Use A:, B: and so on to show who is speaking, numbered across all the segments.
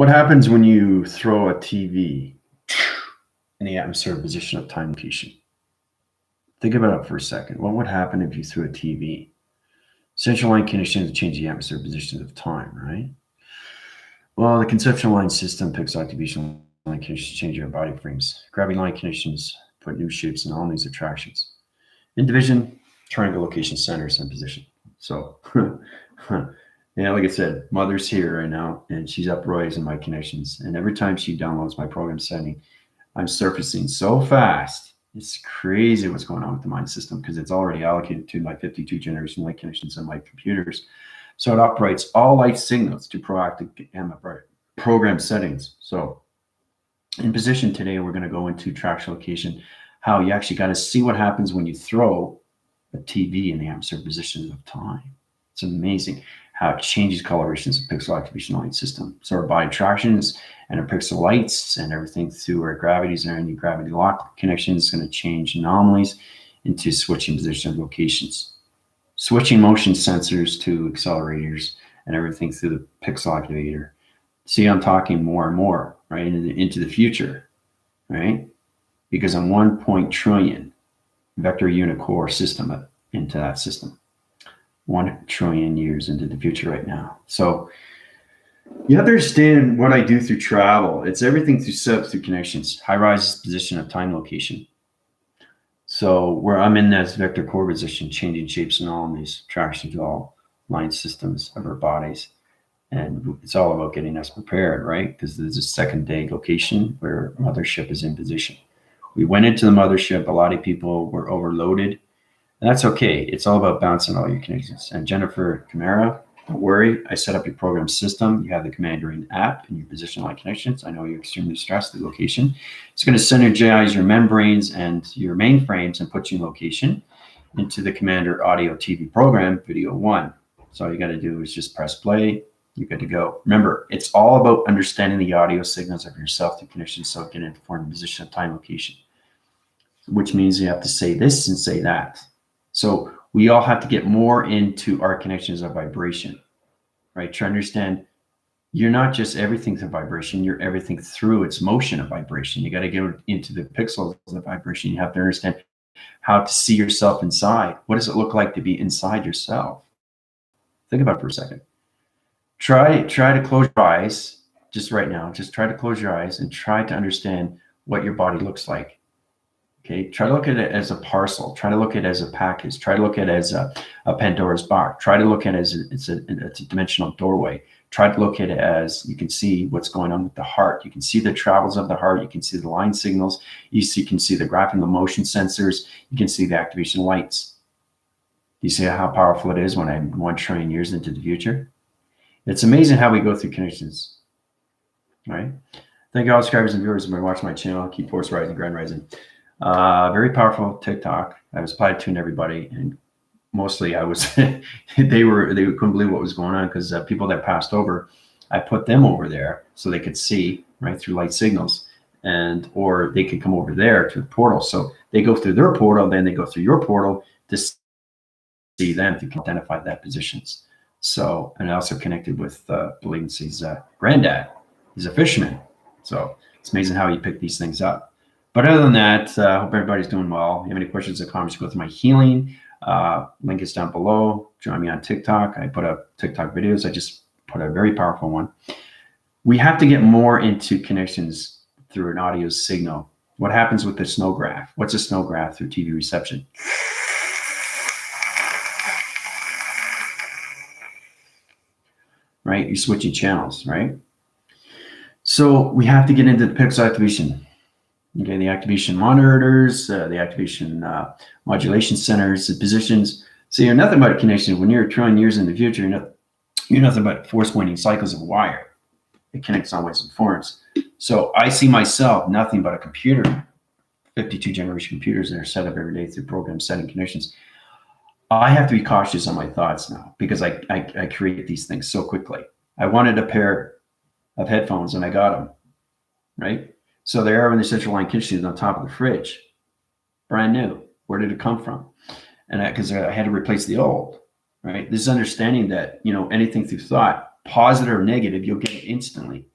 A: What happens when you throw a TV in the atmospheric position of time location? Think about it for a second. What would happen if you threw a TV? Central line conditions change the atmospheric positions of time, right? Well, the conceptual line system picks activation line conditions change your body frames. Gravity line conditions put new shapes in all these attractions. In division, triangle location centers and position. So, yeah, like I said, mother's here right now, and she's uprising my connections. And every time she downloads my program setting, I'm surfacing so fast. It's crazy what's going on with the mind system because it's already allocated to my 52 generation light connections on my computers. So it operates all light signals to proactive program settings. So in position today, we're going to go into traction location, how you actually got to see what happens when you throw a TV in the atmospheric positions of time. It's amazing how it changes colorations of pixel activation light system. So our body attractions and our pixel lights and everything through our gravities and any gravity lock connections is going to change anomalies into switching position of locations. Switching motion sensors to accelerators and everything through the pixel activator. See, I'm talking more and more, right, into the future, right? Because I'm 1 trillion vector unit core system into that system. 1 trillion years into the future right now. So you have to understand what I do through travel. It's everything through connections, high rise position of time location. So where I'm in that vector core position, changing shapes and all these attractions to all line systems of our bodies. And it's all about getting us prepared, right? Because there's a second day location where mothership is in position. We went into the mothership. A lot of people were overloaded. And that's okay. It's all about bouncing all your connections. And Jennifer Camara, don't worry. I set up your program system. You have the Commander in app and your position line connections. I know you're extremely stressed at the location. It's going to synergize your membranes and your mainframes and put you in location into the Commander audio TV program, video 1. So all you got to do is just press play. You're good to go. Remember, it's all about understanding the audio signals of yourself through connections so it can inform the position of time location, which means you have to say this and say that. So we all have to get more into our connections of vibration, right? To understand you're not just everything through vibration, you're everything through its motion of vibration. You got to get into the pixels of vibration. You have to understand how to see yourself inside. What does it look like to be inside yourself? Think about it for a second. Try to close your eyes just right now. Just try to close your eyes and try to understand what your body looks like. Okay, try to look at it as a parcel. Try to look at it as a package. Try to look at it as a Pandora's box. Try to look at it as it's a dimensional doorway. Try to look at it as you can see what's going on with the heart. You can see the travels of the heart. You can see the line signals. You can see the graphing, the motion sensors. You can see the activation lights. You see how powerful it is when I'm 1 trillion years into the future? It's amazing how we go through connections. All right. Thank you all subscribers and viewers who are watching my channel. Keep force rising, grand rising. Very powerful TikTok. I was applied to everybody, and mostly I was they couldn't believe what was going on because people that passed over, I put them over there so they could see right through light signals, and or they could come over there to the portal. So they go through their portal, then they go through your portal to see them to identify that positions. So, and I also connected with Believing's granddad. He's a fisherman. So it's amazing how you pick these things up. But other than that, I hope everybody's doing well. If you have any questions or comments, go through my healing. Link is down below. Join me on TikTok. I put up TikTok videos. I just put a very powerful one. We have to get more into connections through an audio signal. What happens with the snow graph? What's a snow graph through TV reception? Right? You're switching channels, right? So we have to get into the pixel activation. Okay, the activation monitors, the activation modulation centers, the positions. So you're nothing but a connection. When you're 1 trillion years in the future, you're nothing but force pointing cycles of wire. It connects on ways and forms. So I see myself nothing but a computer, 52 generation computers that are set up every day through program setting connections. I have to be cautious on my thoughts now because I create these things so quickly. I wanted a pair of headphones and I got them, right? So they are in the central line kitchen on top of the fridge, brand new. Where did it come from? And because I had to replace the old, right? This is understanding that, anything through thought, positive or negative, you'll get it instantly.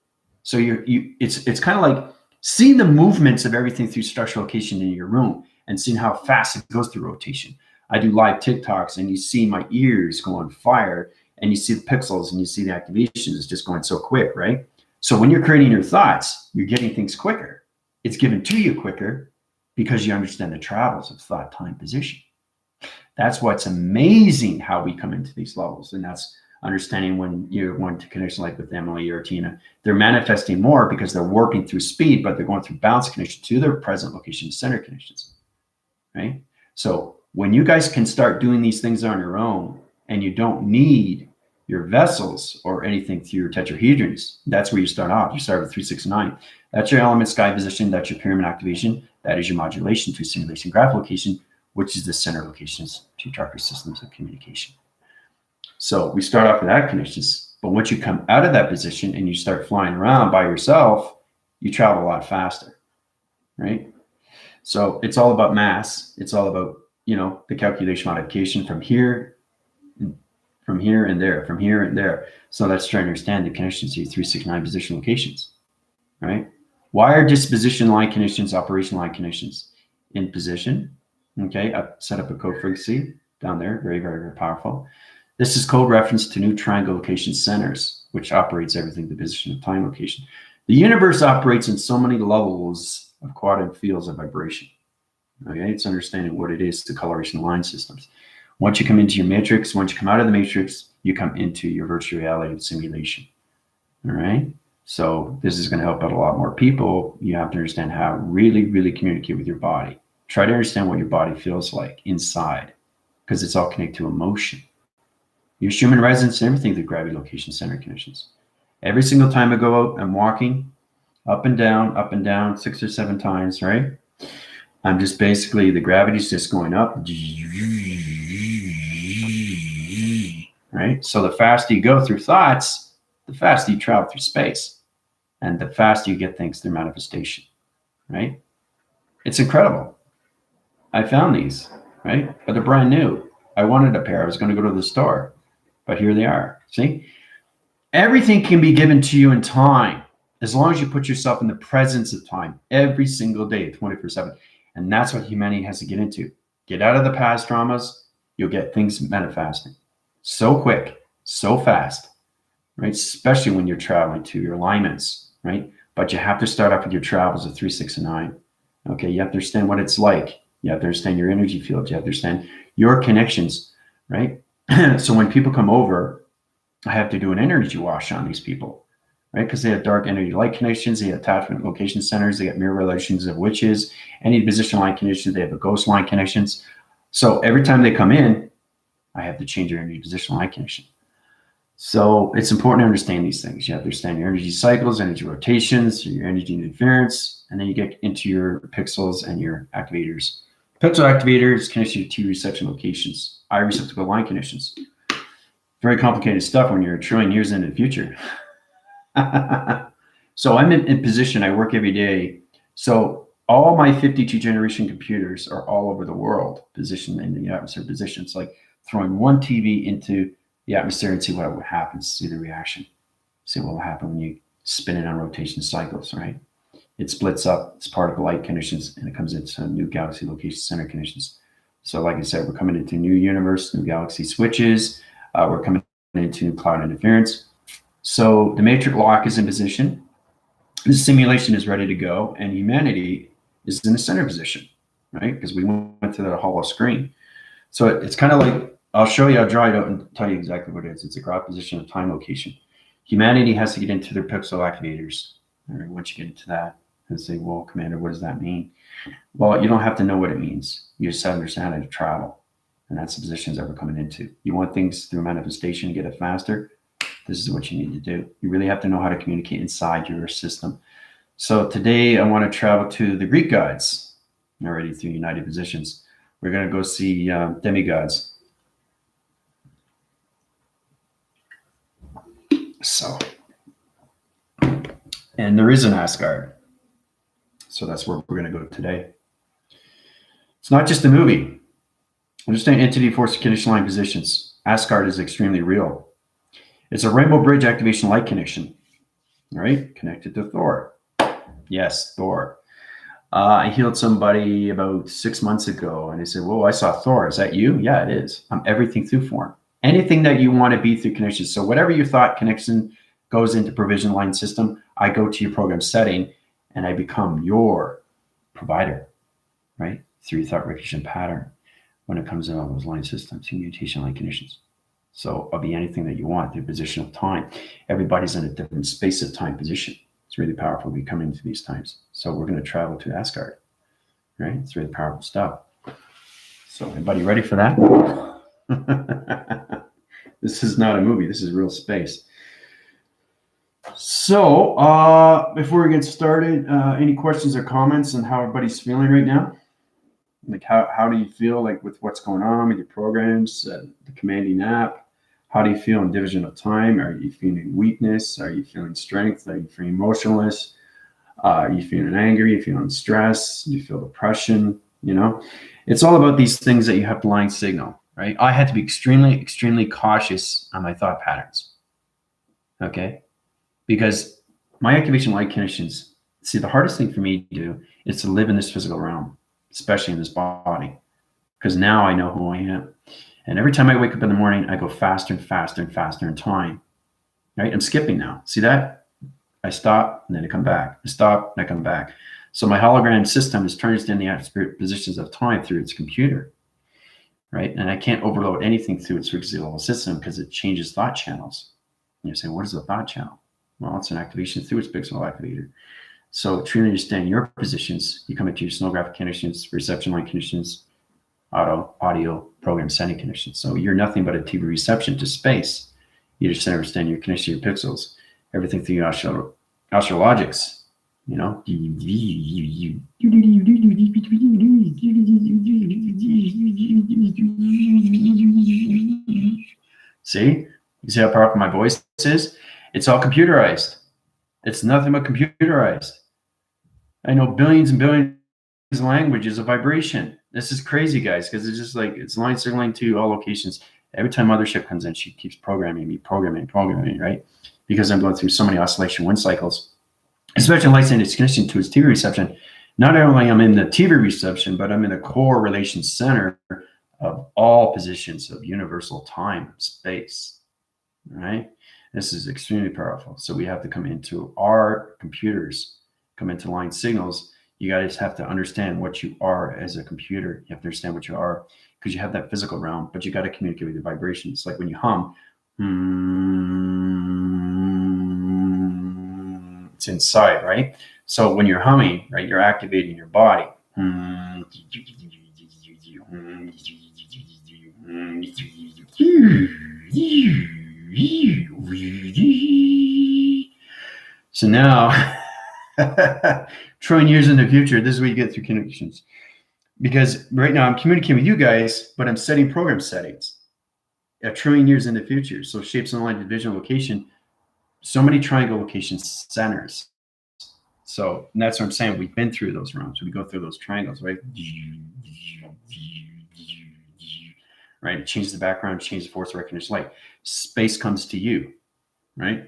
A: So it's kind of like seeing the movements of everything through structural location in your room and seeing how fast it goes through rotation. I do live TikToks and you see my ears go on fire and you see the pixels and you see the activations just going so quick, right? So when you're creating your thoughts, you're getting things quicker. It's given to you quicker because you understand the travels of thought, time, position. That's what's amazing how we come into these levels. And that's understanding when you're going to connection like with Emily or Tina, they're manifesting more because they're warping through speed, but they're going through bounce connection to their present location center connections, right? So when you guys can start doing these things on your own and you don't need your vessels or anything through your tetrahedrons, that's where you start off. You start with 369. That's your element sky position. That's your pyramid activation. That is your modulation to simulation graph location, which is the center locations to chakra systems of communication. So we start off with that connections, but once you come out of that position and you start flying around by yourself, you travel a lot faster, right? So it's all about mass. It's all about, the calculation modification from here and there, from here and there. So let's try to understand the connections to 369 position locations, right? Why are disposition line connections, operation line connections in position? Okay, I've set up a code frequency down there, very, very, very powerful. This is code reference to new triangle location centers, which operates everything the position of time location. The universe operates in so many levels of quantum fields of vibration. Okay, it's understanding what it is, the coloration line systems. Once you come into your matrix, once you come out of the matrix, you come into your virtual reality of simulation. All right. So this is going to help out a lot more people. You have to understand how to really, really communicate with your body. Try to understand what your body feels like inside, because it's all connected to emotion. Your Schumann resonance and everything, the gravity location center connections. Every single time I go out, I'm walking up and down 6 or 7 times, right? I'm just basically, the gravity's just going up, right? So the faster you go through thoughts, the faster you travel through space, and the faster you get things through manifestation, right? It's incredible. I found these, right? But they're brand new. I wanted a pair. I was going to go to the store, but here they are. See? Everything can be given to you in time, as long as you put yourself in the presence of time every single day, 24/7. And that's what humanity has to get into. Get out of the past dramas. You'll get things manifesting so quick, so fast, right? Especially when you're traveling to your alignments, right? But you have to start off with your travels of 3, 6, and 9. Okay, you have to understand what it's like. You have to understand your energy fields. You have to understand your connections, right? So when people come over, I have to do an energy wash on these people, right? Because they have dark energy light connections, they have attachment location centers, they get mirror relations of witches, any position line connections, they have a ghost line connections. So every time they come in, I have to change your energy position line connection. So it's important to understand these things. You have to understand your energy cycles, energy rotations, your energy interference, and then you get into your pixels and your activators. Pixel activators connect you to T reception locations, I receptacle line connections. Very complicated stuff when you're a trillion years into the future. So I'm in position. I work every day. So all my 52 generation computers are all over the world, positioned in the atmosphere position. It's like throwing one TV into the atmosphere and see what happens, see the reaction, see what will happen when you spin it on rotation cycles, right? It splits up, it's particle light conditions, and it comes into new galaxy location center conditions. So like I said, we're coming into new universe, new galaxy switches. We're coming into new cloud interference. So the matrix lock is in position. The simulation is ready to go, and humanity is in the center position, right? Because we went to the hollow screen. So it's kind of like, I'll show you, I'll draw it out and tell you exactly what it is. It's a graph position of time location. Humanity has to get into their pixel activators. All right, once you get into that, and say, well, Commander, what does that mean? Well, you don't have to know what it means. You just have to understand how to travel. And that's the positions that we're coming into. You want things through manifestation to get it faster. This is what you need to do. You really have to know how to communicate inside your system. So today I want to travel to the Greek gods, already through United Positions. We're going to go see demigods. So, and there is an Asgard. So that's where we're going to go today. It's not just a movie. Understand entity force condition line positions. Asgard is extremely real. It's a rainbow bridge activation light connection. right? Connected to Thor. Yes, Thor. I healed somebody about 6 months ago, and they said, "Whoa, I saw Thor. Is that you?" Yeah, it is. I'm everything through form. Anything that you want to be through connection. So whatever you thought connection goes into provision line system, I go to your program setting, and I become your provider, right? Through your thought recognition pattern when it comes in all those line systems, communication line conditions. So I'll be anything that you want through position of time. Everybody's in a different space of time position. It's really powerful we come into these times. So we're going to travel to Asgard, right? It's really powerful stuff. So everybody ready for that? This is not a movie. This is real space. So before we get started, any questions or comments on how everybody's feeling right now? Like how do you feel like with what's going on with your programs, the commanding app? How do you feel in division of time? Are you feeling weakness? Are you feeling strength? Are you feeling emotionless? Are you feeling angry? Are you feeling stress? Do you feel depression? You know, it's all about these things that you have to line signal, right? I had to be extremely, extremely cautious on my thought patterns. Okay. Because my activation light conditions, see, the hardest thing for me to do is to live in this physical realm, especially in this body, because now I know who I am. And every time I wake up in the morning, I go faster and faster and faster in time, right? I'm skipping now. See that? I stop and then I come back. I stop and I come back. So my hologram system is turning the absolute positions of time through its computer, right? And I can't overload anything through its frequency level system because it changes thought channels. And you're saying, what is a thought channel? Well, it's an activation through its pixel activator. So truly understand your positions. You come into your sonographic conditions, reception line conditions, audio program sending conditions. So you're nothing but a TV reception to space. You just understand your connection to your pixels, everything through your astrologics, you know. See? You see how powerful my voice is? It's all computerized. It's nothing but computerized. I know billions and billions of languages of vibration. This is crazy, guys, because it's just like it's line signaling to all locations. Every time mothership comes in, she keeps programming me, right? Because I'm going through so many oscillation wind cycles, especially light signaling its connection to its TV reception. Not only am I in the TV reception, but I'm in the core relation center of all positions of universal time, space, right? This is extremely powerful. So we have to come into our computers, come into line signals. You guys have to understand what you are as a computer. You have to understand what you are because you have that physical realm, but you got to communicate with the vibrations. Like when you hum, it's inside, right? So when you're humming, right, you're activating your body. So now, trillion years in the future, this is what you get through connections. Because right now I'm communicating with you guys, but I'm setting program settings a trillion years in the future. So shapes and line division location, so many triangle location centers. So that's what I'm saying. We've been through those realms. We go through those triangles, right? Right? It changes the background, changes the force of recognition light. Space comes to you, right?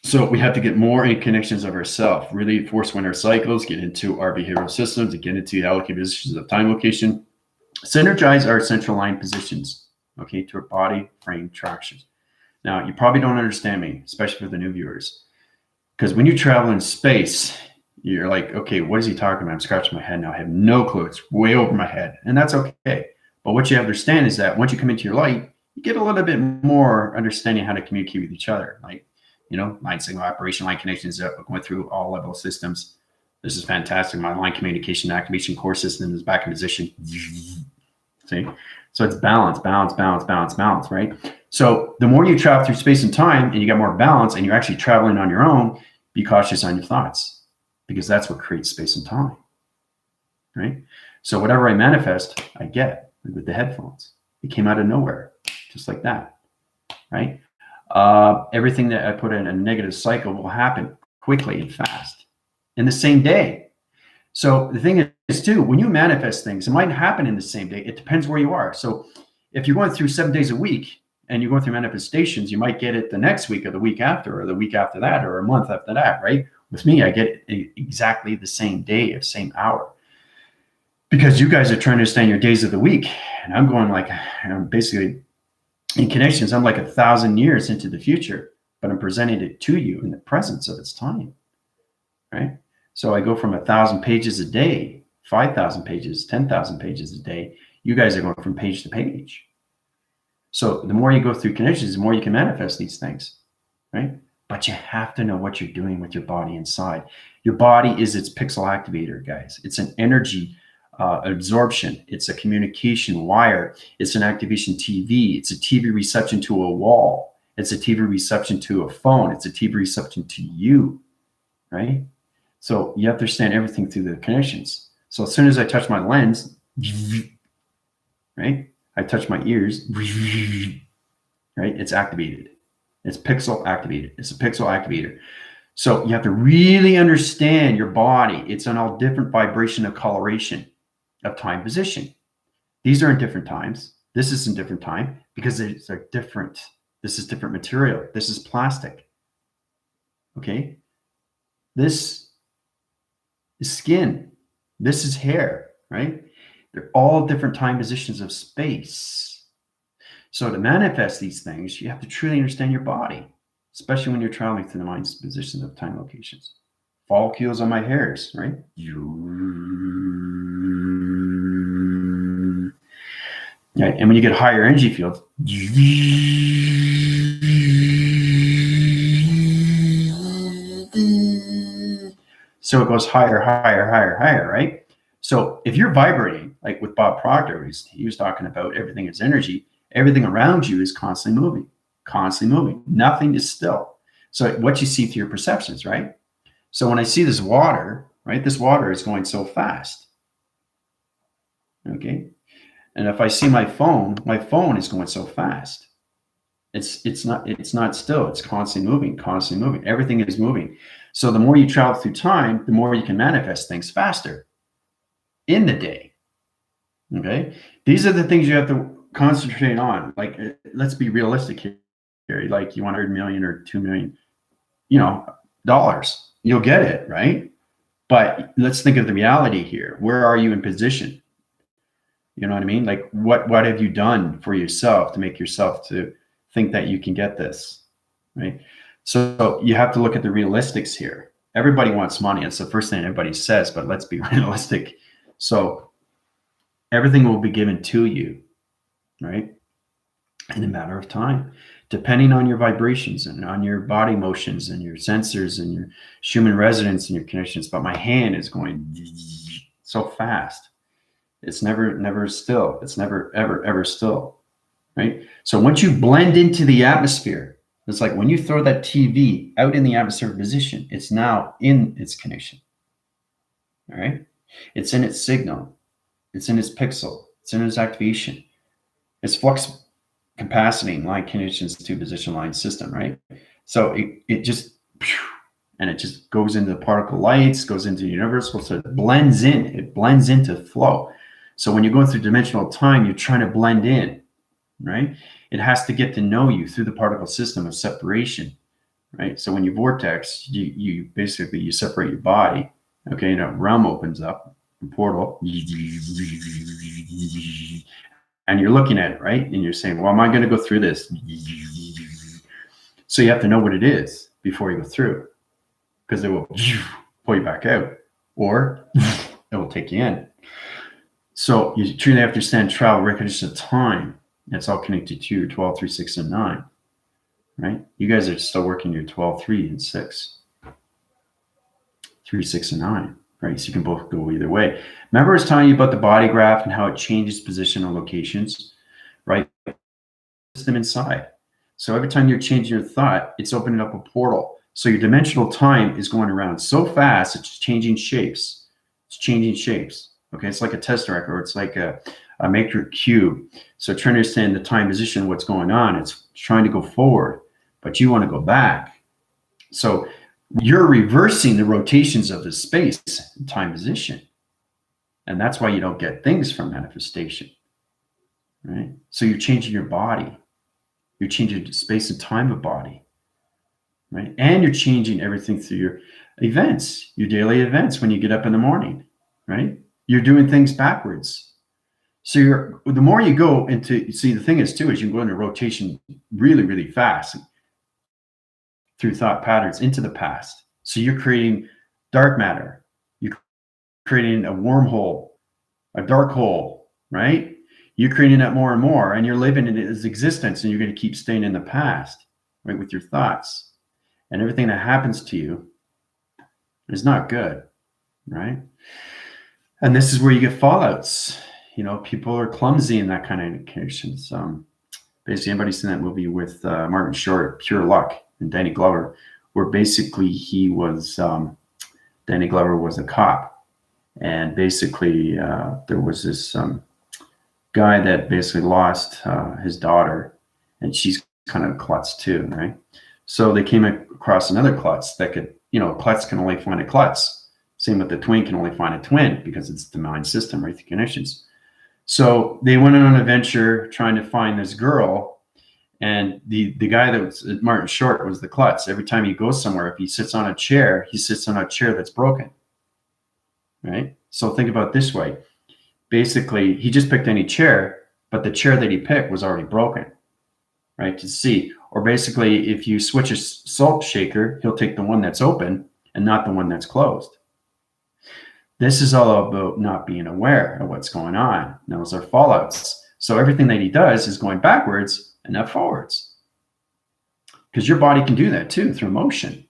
A: So we have to get more in connections of ourselves, really force wind our cycles, get into our behavioral systems, and get into the allocated positions of time location, synergize our central line positions, okay, to our body, frame, tractions. Now, you probably don't understand me, especially for the new viewers, because when you travel in space, you're like, okay, what is he talking about? I'm scratching my head now. I have no clue. It's way over my head, and that's okay. But what you have to understand is that once you come into your light, you get a little bit more understanding how to communicate with each other, like, you know, line signal operation, line connections, going through all level systems. This is fantastic. My line communication activation core system is back in position. See? So it's balance, right? So the more you travel through space and time and you got more balance and you're actually traveling on your own, be cautious on your thoughts because that's what creates space and time, right? So whatever I manifest, I get, like with the headphones. It came out of nowhere, just like that, right? Everything that I put in a negative cycle will happen quickly and fast in the same day. So the thing is too, when you manifest things, it might happen in the same day. It depends where you are. So if you're going through 7 days a week and you go through manifestations, you might get it the next week or the week after or the week after that or a month after that, right? With me, I get it exactly the same day or same hour, because you guys are trying to understand your days of the week. And I'm going like, I'm basically in connections, I'm like 1,000 years into the future, but I'm presenting it to you in the presence of its time, right? So I go from 1,000 pages a day, 5,000 pages, 10,000 pages a day. You guys are going from page to page. So the more you go through connections, the more you can manifest these things, right? But you have to know what you're doing with your body inside. Your body is its pixel activator, guys. It's an energy absorption. It's a communication wire. It's an activation TV. It's a TV reception to a wall. It's a TV reception to a phone. It's a TV reception to you, right? So you have to understand everything through the connections. So as soon as I touch my lens, right? I touch my ears, right? It's activated. It's pixel activated. It's a pixel activator. So you have to really understand your body. It's on all different vibration of coloration of time position. These are in different times. This is in different time because they're different. This is different material. This is plastic. Okay. This is skin. This is hair, right? They're all different time positions of space. So to manifest these things, you have to truly understand your body, especially when you're traveling through the mind's positions of time locations. Follicles on my hairs, right? Right? And when you get higher energy fields, so it goes higher, higher, higher, higher, right? So if you're vibrating, like with Bob Proctor, he was talking about everything is energy, everything around you is constantly moving, constantly moving. Nothing is still. So what you see through your perceptions, right? So when I see this water, right, this water is going so fast. Okay. And if I see my phone is going so fast. It's not still. It's constantly moving, constantly moving. Everything is moving. So the more you travel through time, the more you can manifest things faster in the day. Okay. These are the things you have to concentrate on. Like, let's be realistic here. Like, you want 100 million or 2 million, dollars. You'll get it, right? But let's think of the reality here. Where are you in position? You know what I mean? Like, what have you done for yourself to make yourself to think that you can get this, right? So you have to look at the realistics here. Everybody wants money. It's the first thing everybody says, but let's be realistic. So everything will be given to you, right? In a matter of time, depending on your vibrations and on your body motions and your sensors and your Schumann resonance and your connections. But my hand is going so fast. It's never still. It's never, ever still, right? So once you blend into the atmosphere, it's like when you throw that TV out in the atmospheric position, it's now in its connection, all right? It's in its signal. It's in its pixel. It's in its activation. It's flux capacity line connections to position line system, right? So it just, and it just goes into the particle lights, goes into the universal, so it blends in. It blends into flow. So when you're going through dimensional time, you're trying to blend in, right? It has to get to know you through the particle system of separation, right? So when you vortex, you basically, you separate your body, okay? And a realm opens up, a portal, and you're looking at it, right? And you're saying, well, am I going to go through this? So you have to know what it is before you go through, because it will pull you back out, or it will take you in. So you truly have to understand travel, recognition of time. It's all connected to your 12, 3, 6, and 9, right? You guys are still working your 12, 3, and 6. 3, 6, and 9, right? So you can both go either way. Remember I was telling you about the body graph and how it changes position or locations, right? System inside. So every time you're changing your thought, it's opening up a portal. So your dimensional time is going around so fast, it's changing shapes. It's changing shapes. Okay, it's like a tesseract, or it's like a matrix cube. So trying to understand the time position, what's going on, it's trying to go forward, but you want to go back. So you're reversing the rotations of the space and time position. And that's why you don't get things from manifestation, right? So you're changing your body. You're changing space and time of body, right? And you're changing everything through your events, your daily events when you get up in the morning, right? You're doing things backwards. So the more you go into, see, the thing is too, is you can go into rotation really, really fast through thought patterns into the past. So you're creating dark matter. You're creating a wormhole, a dark hole, right? You're creating that more and more, and you're living in its existence, and you're going to keep staying in the past, right, with your thoughts. And everything that happens to you is not good, right? And this is where you get fallouts. You know, people are clumsy in that kind of conditions. Basically, anybody's seen that movie with Martin Short, Pure Luck, and Danny Glover, where basically he was, Danny Glover was a cop. And basically there was this guy that basically lost his daughter, and she's kind of a klutz too, right? So they came across another klutz that could, you know, a klutz can only find a klutz. Same with the twin can only find a twin because it's the mind system, right? The connections. So they went on an adventure trying to find this girl, and the guy that was Martin Short was the klutz. Every time he goes somewhere, if he sits on a chair, he sits on a chair that's broken, right? So think about it this way. Basically, he just picked any chair, but the chair that he picked was already broken, right? To see. Or basically, if you switch a salt shaker, he'll take the one that's open and not the one that's closed. This is all about not being aware of what's going on. Those are fallouts. So everything that he does is going backwards and not forwards. Because your body can do that too through motion,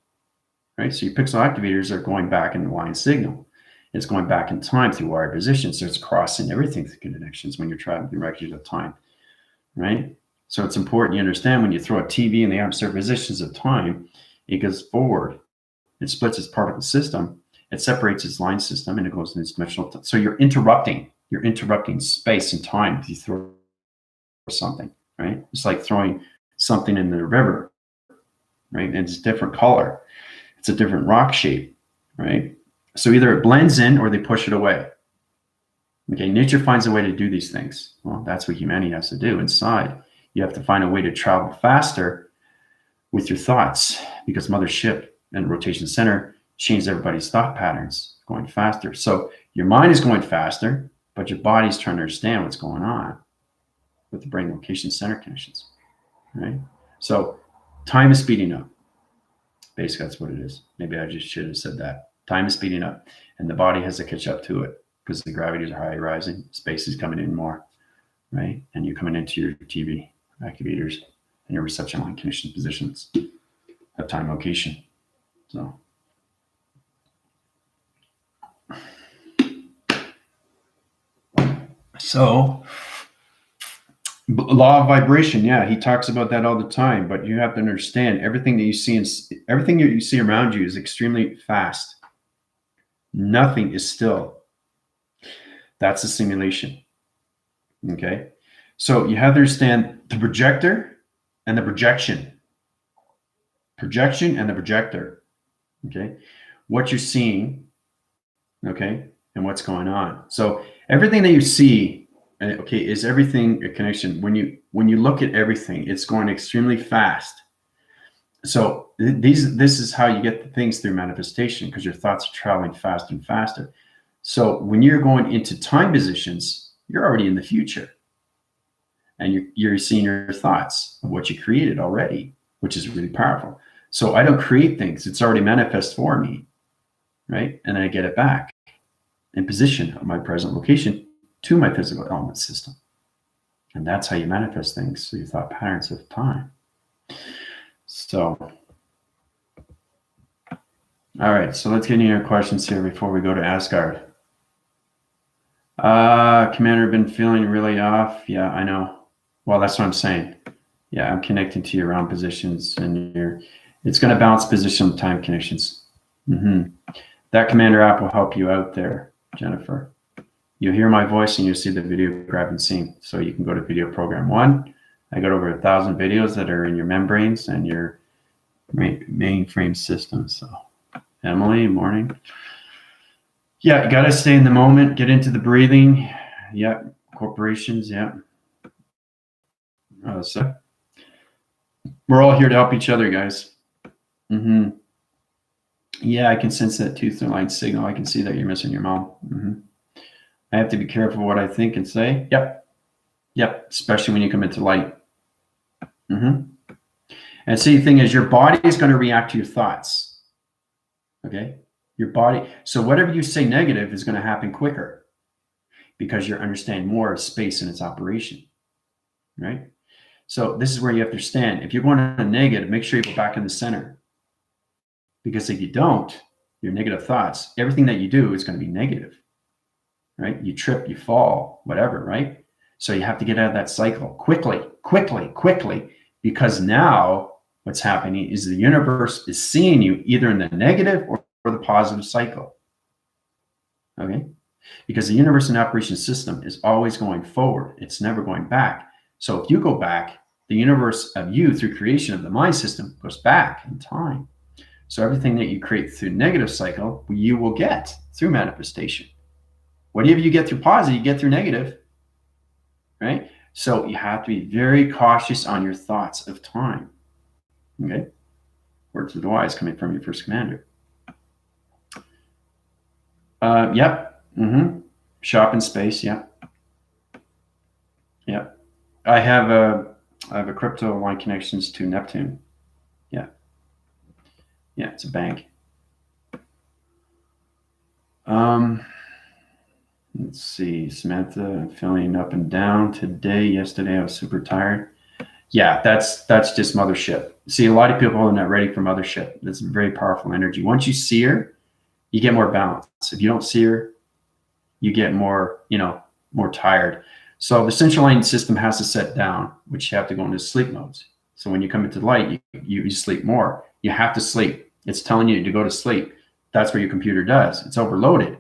A: right? So your pixel activators are going back in the line signal. It's going back in time through wired positions. So it's crossing everything through connections when you're traveling directions of time, right? So it's important you understand when you throw a TV in the opposite positions of time, it goes forward. It splits its particle system. It separates its line system and it goes in its dimensional. So you're interrupting space and time if you throw something, right? It's like throwing something in the river, right? And it's a different color. It's a different rock shape, right? So either it blends in or they push it away. Okay, nature finds a way to do these things. Well, that's what humanity has to do inside. You have to find a way to travel faster with your thoughts because mothership and rotation center change everybody's thought patterns, going faster. So your mind is going faster, but your body's trying to understand what's going on with the brain location center connections, right? So time is speeding up. Basically, that's what it is. Maybe I just should have said that. Time is speeding up, and the body has to catch up to it because the gravities are high rising, space is coming in more, right? And you're coming into your TV activators and your reception line condition positions of time location. So law of vibration, yeah, he talks about that all the time, but you have to understand everything that you see everything that you see around you is extremely fast. Nothing is still. That's a simulation. Okay. So you have to understand the projector and the projection. Projection and the projector. Okay. What you're seeing, okay, and what's going on. So everything that you see, okay, is everything a connection. When you look at everything, it's going extremely fast. So this is how you get the things through manifestation because your thoughts are traveling faster and faster. So when you're going into time positions, you're already in the future. And you're seeing your thoughts of what you created already, which is really powerful. So I don't create things. It's already manifest for me, right? And then I get it back in position of my present location to my physical element system. And that's how you manifest things through your thought patterns of time. So, all right. So let's get into your questions here before we go to Asgard. Commander, been feeling really off. Yeah, I know. Well, that's what I'm saying. Yeah, I'm connecting to your round positions and it's going to bounce position time connections. That Commander app will help you out there, Jennifer. You'll hear my voice and you'll see the video grab and scene. So you can go to video program 1. I got over 1,000 videos that are in your membranes and your mainframe system. So Emily, morning. Yeah, you got to stay in the moment, get into the breathing. Yeah, corporations, yeah. So We're all here to help each other, guys. Yeah, I can sense that tooth line signal. I can see that you're missing your mom. I have to be careful what I think and say. Yep. Especially when you come into light. And see, the thing is, your body is going to react to your thoughts. Okay? Your body. So whatever you say negative is going to happen quicker because you're understanding more of space and its operation. Right? So this is where you have to stand. If you're going to negative, make sure you go back in the center. Because if you don't, your negative thoughts, everything that you do is going to be negative. Right? You trip, you fall, whatever, right? So you have to get out of that cycle quickly, because now what's happening is the universe is seeing you either in the negative or the positive cycle. Okay? Because the universe and operation system is always going forward. It's never going back. So if you go back, the universe of you through creation of the mind system goes back in time. So everything that you create through negative cycle, you will get through manifestation. Whatever you get through positive, you get through negative, right? So you have to be very cautious on your thoughts of time, okay? Words of the wise coming from your first commander. Yep. Shop in space. Yep. I have a crypto line connections to Neptune. Yeah, it's a bank. Let's see, Samantha, feeling up and down today. Yesterday, I was super tired. Yeah, that's just mothership. See, a lot of people are not ready for mothership. That's a very powerful energy. Once you see her, you get more balance. If you don't see her, you get more, more tired. So the central line system has to set down, which you have to go into sleep modes. So when you come into the light, you sleep more. You have to sleep. It's telling you to go to sleep. That's what your computer does. It's overloaded.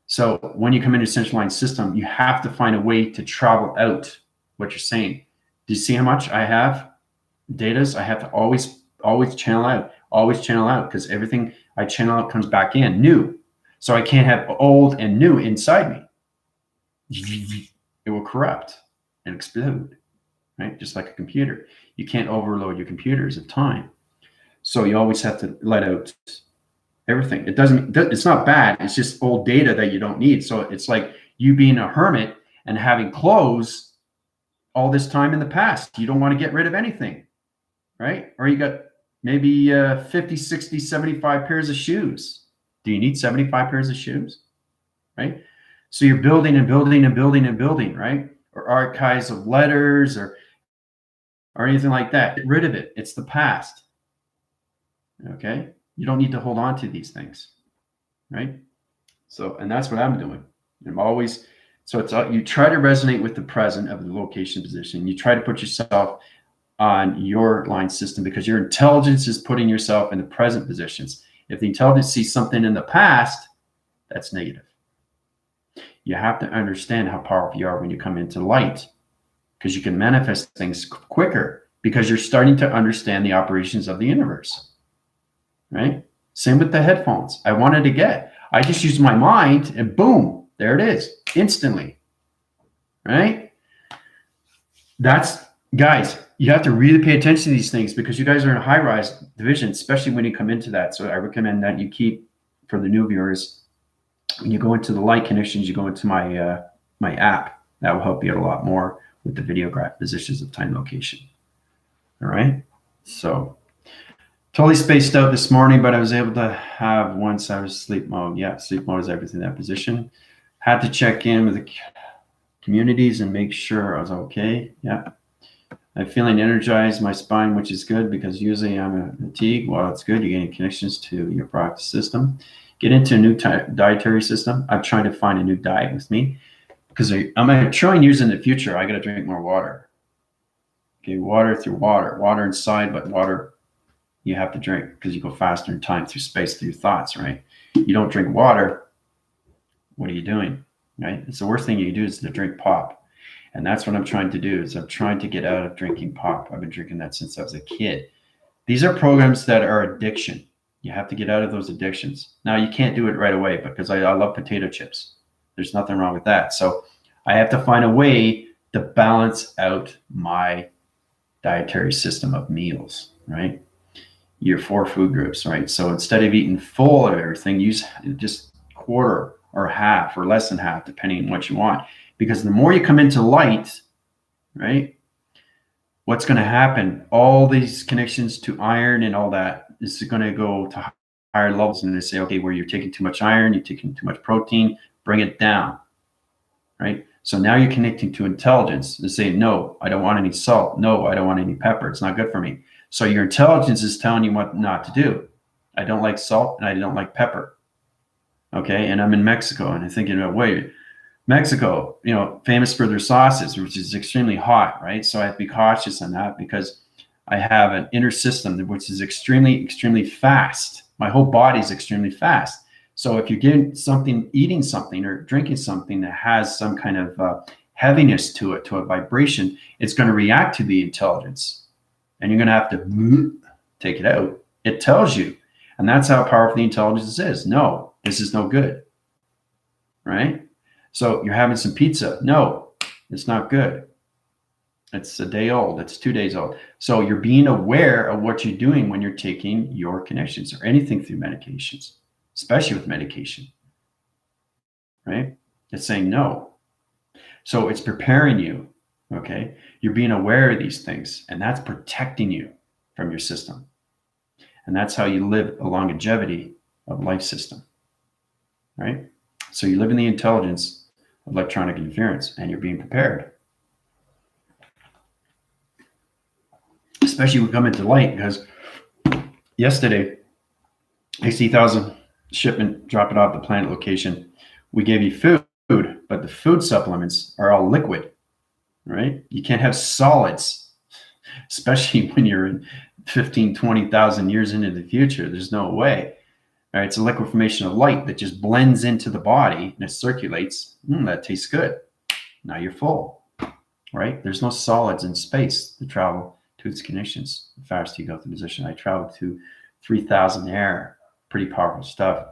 A: So when you come into central line system, you have to find a way to travel out what you're saying. Do you see how much I have? Datas, I have to always channel out because everything I channel out comes back in new. So I can't have old and new inside me. It will corrupt and explode, right? Just like a computer. You can't overload your computers of time. So you always have to let out everything. It's not bad. It's just old data that you don't need. So it's like you being a hermit and having clothes all this time in the past. You don't want to get rid of anything, right? Or you got maybe 50, 60, 75 pairs of shoes. Do you need 75 pairs of shoes, right? So you're building and building and building and building, right? Or archives of letters or anything like that. Get rid of it. It's the past. Okay? You don't need to hold on to these things, right? So, and that's what I'm doing. I'm always, so it's you try to resonate with the present of the location position. You try to put yourself on your line system because your intelligence is putting yourself in the present positions. If the intelligence sees something in the past, that's negative. You have to understand how powerful you are when you come into light because you can manifest things quicker because you're starting to understand the operations of the universe. Right? Same with the headphones. I just used my mind and boom, there it is instantly. Right? Guys, you have to really pay attention to these things because you guys are in a high rise division, especially when you come into that. So I recommend that you keep, for the new viewers, when you go into the light connections, you go into my my app. That will help you out a lot more with the videograph positions of time location. All right. So totally spaced out this morning, but I was able to have once I was sleep mode. Yeah, sleep mode is everything in that position. Had to check in with the communities and make sure I was okay. Yeah. I'm feeling energized, my spine, which is good because usually I'm a fatigue. Well, it's good. You're getting connections to your practice system. Get into a new dietary system. I'm trying to find a new diet with me because I'm trying to use in the future. I got to drink more water. Okay, water through water inside, but water you have to drink because you go faster in time through space through your thoughts, right? You don't drink water, what are you doing, right? It's the worst thing you can do is to drink pop. And that's what I'm trying to do is I'm trying to get out of drinking pop. I've been drinking that since I was a kid. These are programs that are addiction. You have to get out of those addictions. Now, you can't do it right away because I love potato chips. There's nothing wrong with that. So I have to find a way to balance out my dietary system of meals, right? Your 4 food groups, right? So instead of eating full of everything, use just quarter or half or less than half, depending on what you want. Because the more you come into light, right, what's going to happen? All these connections to iron and all that is going to go to higher levels, and they say, okay, where you're taking too much iron, you're taking too much protein, bring it down, right? So now you're connecting to intelligence and say, no, I don't want any salt. No, I don't want any pepper. It's not good for me. So your intelligence is telling you what not to do. I don't like salt and I don't like pepper. Okay. And I'm in Mexico and I'm thinking about, wait, Mexico, famous for their sauces, which is extremely hot, right? So I have to be cautious on that because I have an inner system which is extremely, extremely fast. My whole body is extremely fast. So if you're getting something, eating something or drinking something that has some kind of heaviness to it, to a vibration, it's going to react to the intelligence. And you're going to have to take it out. It tells you. And that's how powerful the intelligence is. No, this is no good. Right? So you're having some pizza. No, it's not good. It's a day old. It's 2 days old. So you're being aware of what you're doing when you're taking your connections or anything through medications, especially with medication. Right? It's saying no. So it's preparing you. Okay? You're being aware of these things, and that's protecting you from your system. And that's how you live a longevity of life system. Right? So you live in the intelligence of electronic interference, and you're being prepared. Especially when we come into light, because yesterday, 60,000 shipment, drop it off the planet location. We gave you food, but the food supplements are all liquid, right? You can't have solids, especially when you're in 15, 20,000 years into the future. There's no way. All right, it's a liquid formation of light that just blends into the body and it circulates. That tastes good. Now you're full, right? There's no solids in space to travel to its connections. The faster you go through position, I traveled to 3,000 air. Pretty powerful stuff.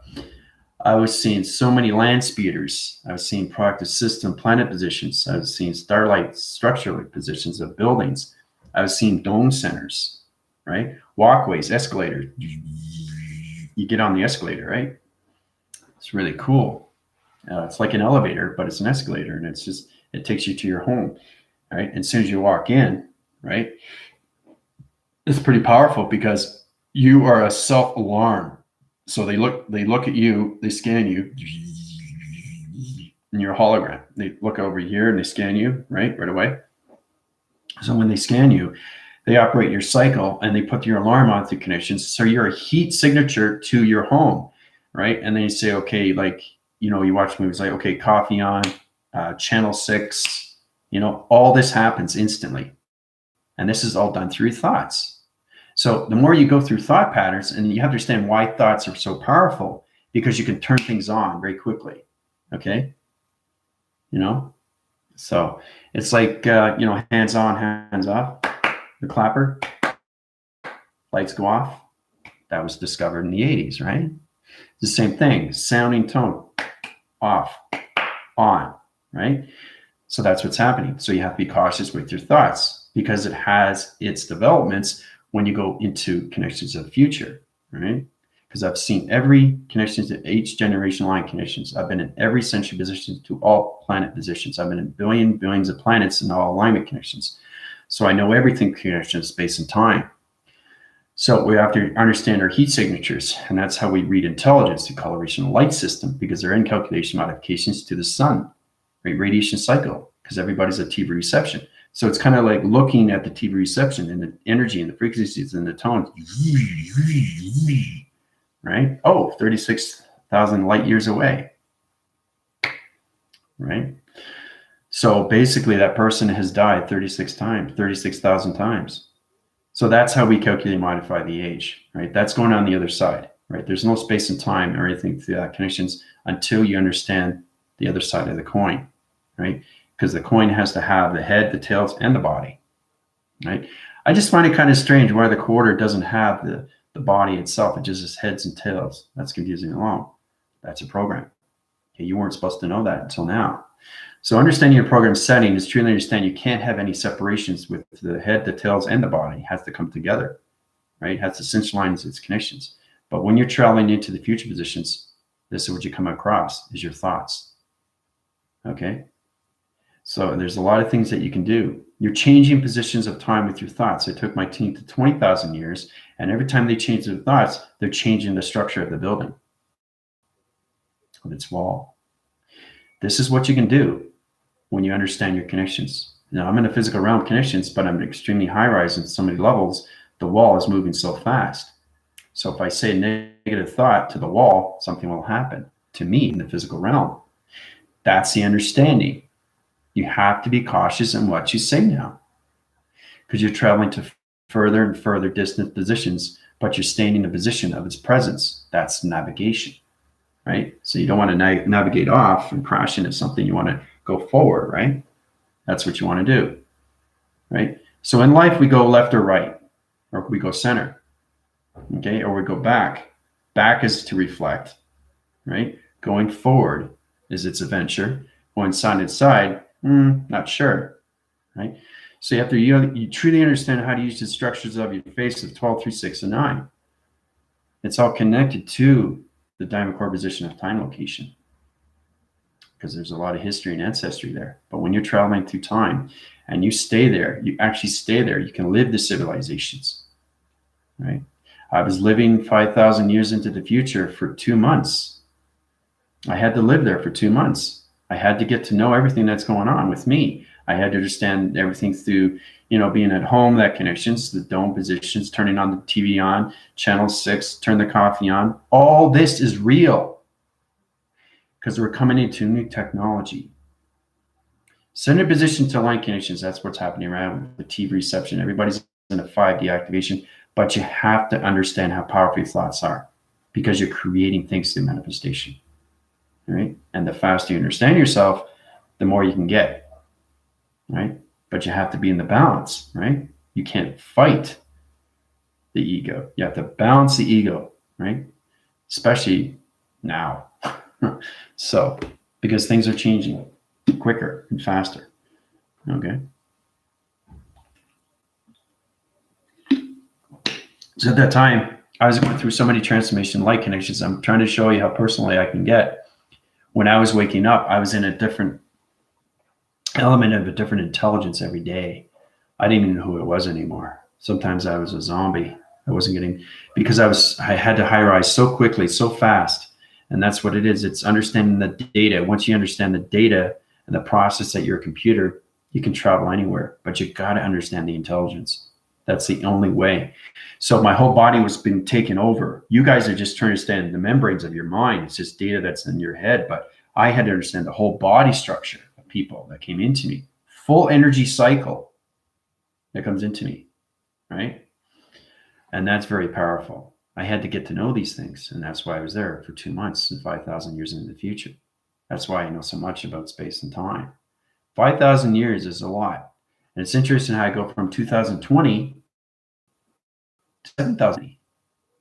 A: I was seeing so many land speeders. I was seeing productive system planet positions. I was seeing starlight structural positions of buildings. I was seeing dome centers, right? Walkways, escalators. You get on the escalator, right? It's really cool. It's like an elevator, but it's an escalator, and it takes you to your home, right? And as soon as you walk in, right, it's pretty powerful because you are a self-alarm. So they look at you, they scan you, and you're a hologram. They look over here and they scan you, right away. So when they scan you, they operate your cycle and they put your alarm on through connections. So you're a heat signature to your home, right? And then you say, okay, like, you watch movies like, okay, coffee on, channel 6, all this happens instantly. And this is all done through thoughts. So the more you go through thought patterns, and you have to understand why thoughts are so powerful, because you can turn things on very quickly. Okay. So it's like, hands on, hands off. The clapper, lights go off. That was discovered in the 80s, right? The same thing, sounding tone, off, on, right? So that's what's happening. So you have to be cautious with your thoughts because it has its developments when you go into connections of the future, right? Because I've seen every connections to each generation line connections. I've been in every century position to all planet positions. I've been in billions of planets and all alignment connections. So I know everything connection of space and time. So we have to understand our heat signatures, and that's how we read intelligence, the coloration light system, because they're in calculation modifications to the sun, right? Radiation cycle, because everybody's at TV reception. So it's kind of like looking at the TV reception and the energy and the frequencies and the tones, right? 36,000 light years away, right? So basically that person has died 36,000 times. So that's how we calculate and modify the age, right? That's going on the other side, right? There's no space and time or anything through that connections until you understand the other side of the coin, right? Because the coin has to have the head, the tails, and the body, right? I just find it kind of strange why the quarter doesn't have the body itself. It just has heads and tails. That's confusing alone. That's a program. Okay, you weren't supposed to know that until now. So understanding your program setting is truly understand you can't have any separations with the head, the tails, and the body. It has to come together, right? It has to cinch lines its connections. But when you're traveling into the future positions, this is what you come across is your thoughts. Okay? So there's a lot of things that you can do. You're changing positions of time with your thoughts. I took my team to 20,000 years, and every time they change their thoughts, they're changing the structure of the building, of its wall. This is what you can do when you understand your connections. Now, I'm in a physical realm connections, but I'm extremely high rise in so many levels. The wall is moving so fast. So if I say a negative thought to the wall, something will happen to me in the physical realm. That's the understanding. You have to be cautious in what you say now, because you're traveling to further and further distant positions, but you're staying in the position of its presence. That's navigation, right? So you don't want to navigate off and crash into something. You want to go forward, right? That's what you want to do, right? So in life, we go left or right, or we go center, okay? Or we go back. Back is to reflect, right? Going forward is its adventure. Going side to side, not sure, right? So you truly understand how to use the structures of your face of 12, 3, 6, and 9. It's all connected to the diamond core position of time location, because there's a lot of history and ancestry there. But when you're traveling through time and you stay there, you actually stay there. You can live the civilizations, right? I was living 5,000 years into the future for 2 months. I had to live there for 2 months. I had to get to know everything that's going on with me. I had to understand everything through, being at home, that connections, the dome positions, turning on the TV on, channel 6, turn the coffee on. All this is real because we're coming into new technology. Center position to line connections, that's what's happening around the TV reception. Everybody's in a 5D activation, but you have to understand how powerful your thoughts are, because you're creating things through manifestation. Right? And the faster you understand yourself, the more you can get, right? But you have to be in the balance, right? You can't fight the ego. You have to balance the ego, right? Especially now. So, because things are changing quicker and faster, okay? So at that time, I was going through so many transformation light connections. I'm trying to show you how personally I can get. When I was waking up, I was in a different element of a different intelligence every day. I didn't even know who it was anymore. Sometimes I was a zombie. I wasn't getting, because I had to high rise so quickly, so fast. And that's what it is. It's understanding the data. Once you understand the data and the process at your computer, you can travel anywhere, but you got to understand the intelligence. That's the only way. So my whole body was being taken over. You guys are just trying to understand the membranes of your mind. It's just data that's in your head. But I had to understand the whole body structure of people that came into me. Full energy cycle that comes into me, right? And that's very powerful. I had to get to know these things. And that's why I was there for 2 months and 5,000 years into the future. That's why I know so much about space and time. 5,000 years is a lot. And it's interesting how I go from 2020 to 7,000.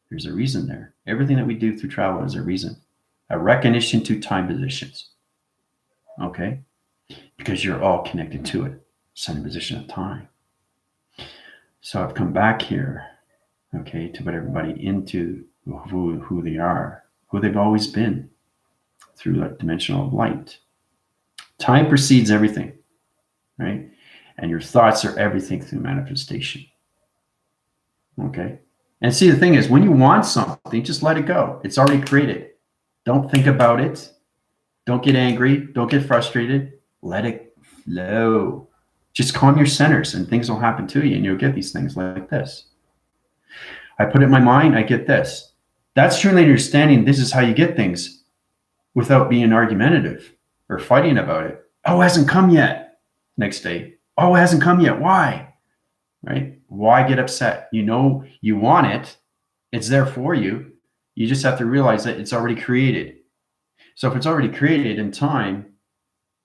A: There's a reason there. Everything that we do through travel is a reason. A recognition to time positions. Okay? Because you're all connected to it. Center position of time. So I've come back here, okay, to put everybody into who they are, who they've always been through that dimensional light. Time precedes everything, right? And your thoughts are everything through manifestation. Okay? And see, the thing is, when you want something, just let it go. It's already created. Don't think about it. Don't get angry. Don't get frustrated. Let it flow. Just calm your centers and things will happen to you and you'll get these things like this. I put it in my mind, I get this. That's truly understanding this is how you get things without being argumentative or fighting about it. Oh, it hasn't come yet. Next day. Oh, it hasn't come yet. Why? Right? Why get upset? You know you want it. It's there for you. You just have to realize that it's already created. So if it's already created in time,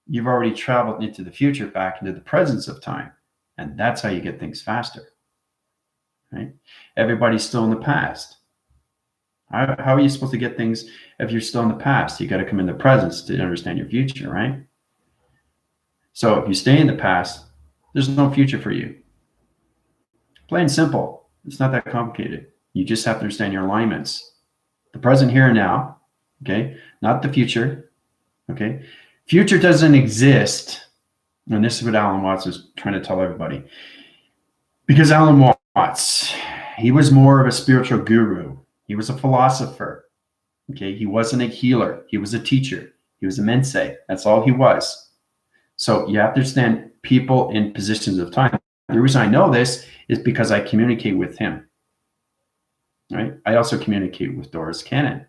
A: you've already traveled into the future, back into the presence of time. And that's how you get things faster. Right? Everybody's still in the past. How are you supposed to get things if you're still in the past? You got to come in the presence to understand your future, right? So if you stay in the past, there's no future for you. Plain and simple. It's not that complicated. You just have to understand your alignments. The present, here and now, okay? Not the future, okay? Future doesn't exist. And this is what Alan Watts was trying to tell everybody. Because Alan Watts, he was more of a spiritual guru. He was a philosopher, okay? He wasn't a healer. He was a teacher. He was a mense. That's all he was. So you have to understand people in positions of time. The reason I know this is because I communicate with him, right? I also communicate with Doris Cannon.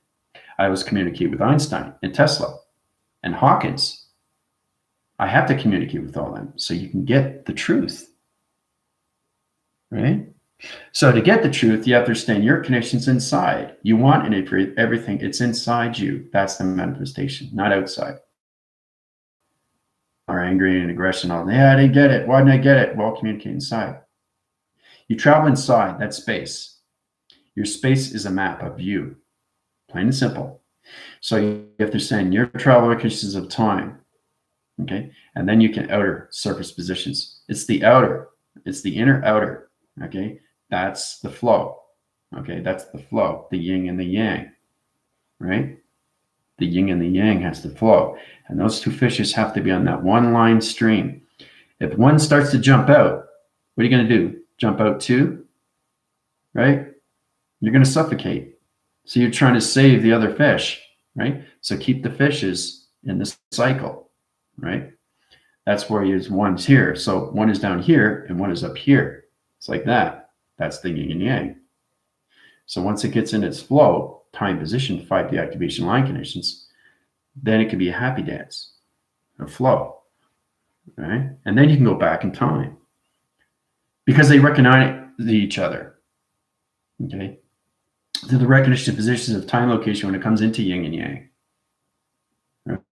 A: I always communicate with Einstein and Tesla and Hawkins. I have to communicate with all of them so you can get the truth, right? So to get the truth, you have to understand your connections inside. You want everything. It's inside you. That's the manifestation, not outside. Are angry and aggression. All, yeah, I didn't get it. Why didn't I get it? Well, communicate inside. You travel inside that space. Your space is a map of you, plain and simple. So you have to send your travel locations of time, okay? And then you can outer surface positions. It's the outer. It's the inner outer, okay? That's the flow, okay? That's the flow, the yin and the yang, right? The yin and the yang has to flow. And those two fishes have to be on that one line stream. If one starts to jump out, what are you going to do? Jump out too, right? You're going to suffocate. So you're trying to save the other fish, right? So keep the fishes in this cycle, right? That's where one's here. So one is down here and one is up here. It's like that. That's the yin and yang. So once it gets in its flow, time, position, 5D activation line conditions, then it can be a happy dance, a flow, right? And then you can go back in time because they recognize each other, okay? To the recognition of positions of time, location when it comes into yin and yang,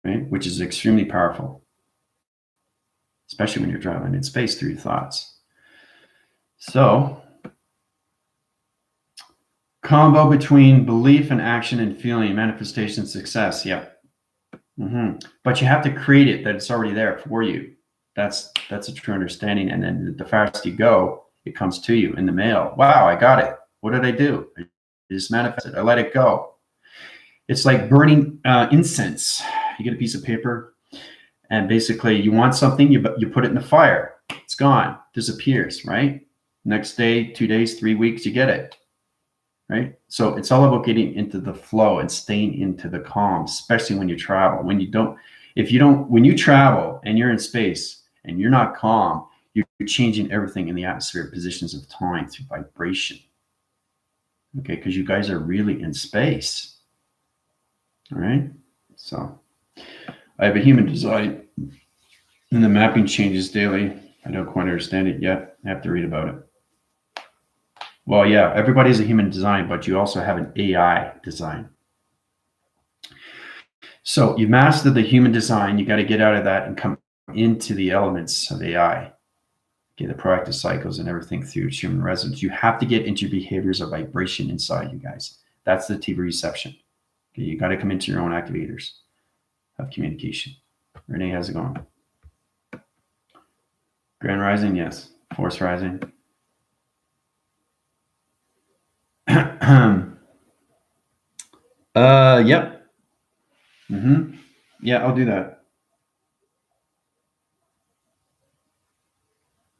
A: right? Which is extremely powerful, especially when you're traveling in space through your thoughts. So, combo between belief and action and feeling, manifestation, success. Yeah. But you have to create it, that it's already there for you. That's a true understanding. And then the faster you go, it comes to you in the mail. Wow, I got it. What did I do? I just manifested. I let it go. It's like burning incense. You get a piece of paper, and basically you want something, you put it in the fire. It's gone, disappears, right? Next day, 2 days, 3 weeks, you get it, right? So it's all about getting into the flow and staying into the calm, especially when you travel. When you travel and you're in space and you're not calm, you're changing everything in the atmospheric positions of time through vibration. Okay, because you guys are really in space. All right, so I have a human design, and the mapping changes daily. I don't quite understand it yet. I have to read about it. Well, yeah, everybody's a human design, but you also have an AI design. So you master the human design. You got to get out of that and come into the elements of AI. Okay, the proactive cycles and everything through human resonance. You have to get into behaviors of vibration inside you guys. That's the TV reception. Okay, you got to come into your own activators of communication. Renee, how's it going? Grand Rising, yes. Force Rising. Yep. Yeah, I'll do that.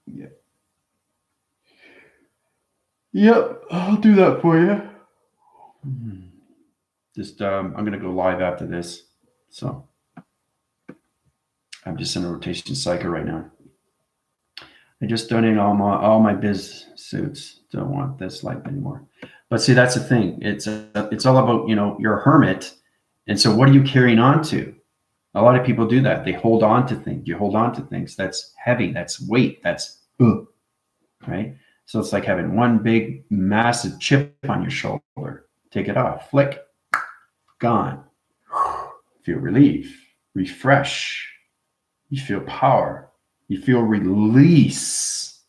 A: Yeah. Yep, I'll do that for you. Just I'm gonna go live after this, so I'm just in a rotation cycle right now. I just donated all my biz suits. Don't want this life anymore. But see, that's the thing. It's all about, you're a hermit, and so what are you carrying on to? A lot of people do that. They hold on to things. You hold on to things. That's heavy. That's weight. That's right. So it's like having one big massive chip on your shoulder. Take it off. Flick. Gone. Feel relief. Refresh. You feel power. You feel release.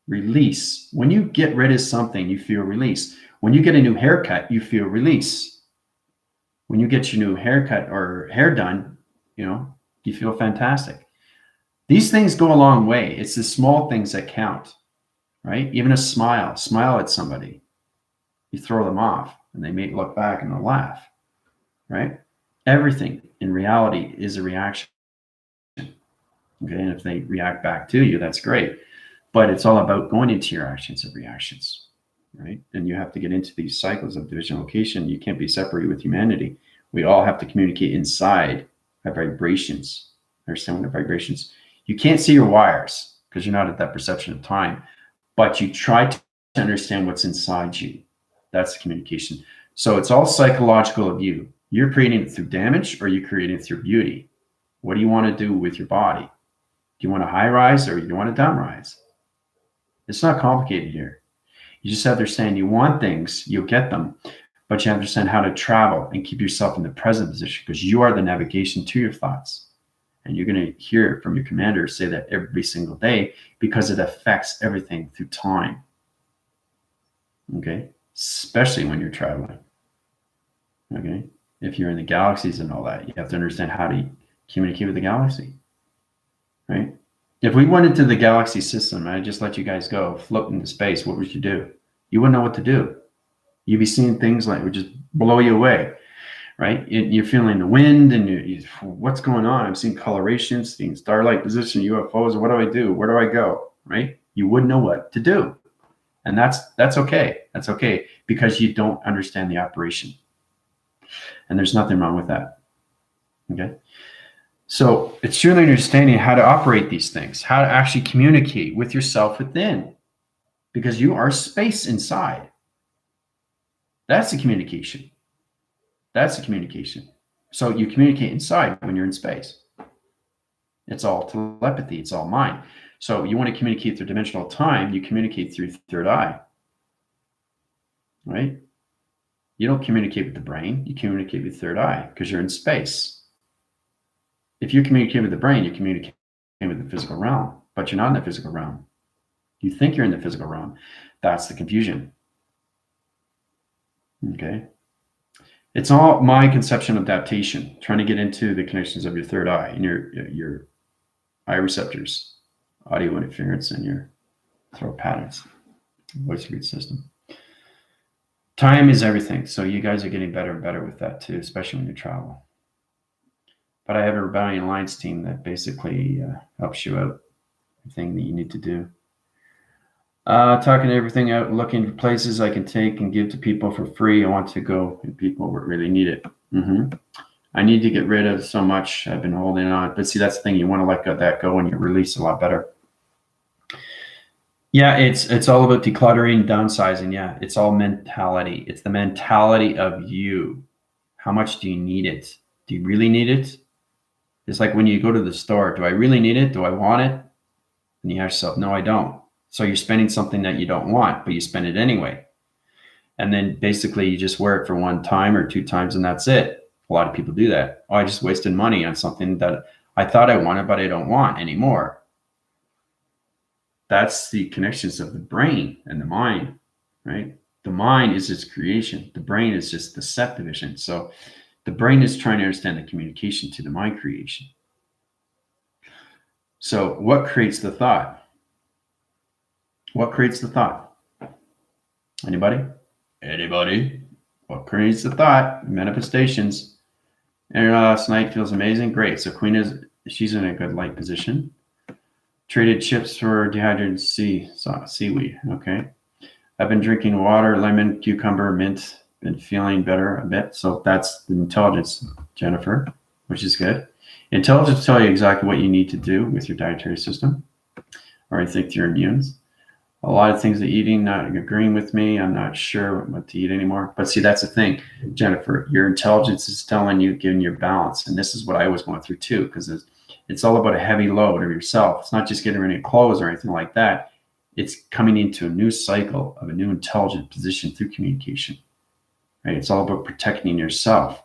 A: Release. When you get rid of something, you feel release. When you get a new haircut, you feel release. When you get your new haircut or hair done, you feel fantastic. These things go a long way. It's the small things that count, right? Even a smile at somebody. You throw them off and they may look back and they'll laugh, right? Everything in reality is a reaction. Okay, and if they react back to you, that's great. But it's all about going into your actions and reactions, right? And you have to get into these cycles of division location. You can't be separated with humanity. We all have to communicate inside our vibrations. Understand what the vibrations. You can't see your wires because you're not at that perception of time, but you try to understand what's inside you. That's the communication. So it's all psychological of you. You're creating it through damage or you're creating it through beauty. What do you want to do with your body? Do you want a high rise or do you want a down rise? It's not complicated here. You just understand you want things, you'll get them, but you understand how to travel and keep yourself in the present position because you are the navigation to your thoughts. And you're going to hear from your commander say that every single day because it affects everything through time. Okay? Especially when you're traveling. Okay? If you're in the galaxies and all that, you have to understand how to communicate with the galaxy. Right? If we went into the galaxy system and I just let you guys go, float into space, what would you do? You wouldn't know what to do. You'd be seeing things like would just blow you away, right? You're feeling the wind and what's going on? I'm seeing colorations, seeing starlight position, UFOs. What do I do? Where do I go? Right? You wouldn't know what to do. And that's okay. That's okay because you don't understand the operation. And there's nothing wrong with that. Okay? So it's truly understanding how to operate these things, how to actually communicate with yourself within, because you are space inside. That's the communication. That's the communication. So you communicate inside when you're in space. It's all telepathy. It's all mind. So you want to communicate through dimensional time, you communicate through third eye, right? You don't communicate with the brain. You communicate with third eye because you're in space. If you communicate with the brain, you communicate with the physical realm, but you're not in the physical realm. You think you're in the physical realm. That's the confusion. Okay. It's all my conception of adaptation, trying to get into the connections of your third eye and your eye receptors, audio interference, and your throat patterns, voice read system. Time is everything. So you guys are getting better and better with that too, especially when you travel. But I have a Rebellion Alliance team that basically helps you out, everything that you need to do. Talking everything out, looking for places I can take and give to people for free. I want to go and people really need it. I need to get rid of so much I've been holding on. But see, that's the thing. You want to let that go and you release a lot better. Yeah, it's all about decluttering, downsizing. Yeah, it's all mentality. It's the mentality of you. How much do you need it? Do you really need it? It's like when you go to the store, do I really need it? Do I want it? And you ask yourself, no, I don't. So you're spending something that you don't want, but you spend it anyway. And then basically you just wear it for one time or two times and that's it. A lot of people do that. Oh, I just wasted money on something that I thought I wanted, but I don't want anymore. That's the connections of the brain and the mind, right? The mind is its creation. The brain is just the set division. So the brain is trying to understand the communication to the mind creation. So what creates the thought? What creates the thought? Anybody? Anybody? What creates the thought? Manifestations. And last night feels amazing. Great. So Queen she's in a good light position. Traded chips for dehydrated seaweed. Okay. I've been drinking water, lemon, cucumber, mint. Been feeling better a bit. So that's the intelligence, Jennifer, which is good. Intelligence will tell you exactly what you need to do with your dietary system, or I think your immunes. A lot of things that eating, not agreeing with me. I'm not sure what to eat anymore. But see, that's the thing, Jennifer. Your intelligence is telling you, giving you balance. And this is what I was going through too, because it's all about a heavy load of yourself. It's not just getting rid of clothes or anything like that. It's coming into a new cycle of a new intelligent position through communication. Right? It's all about protecting yourself,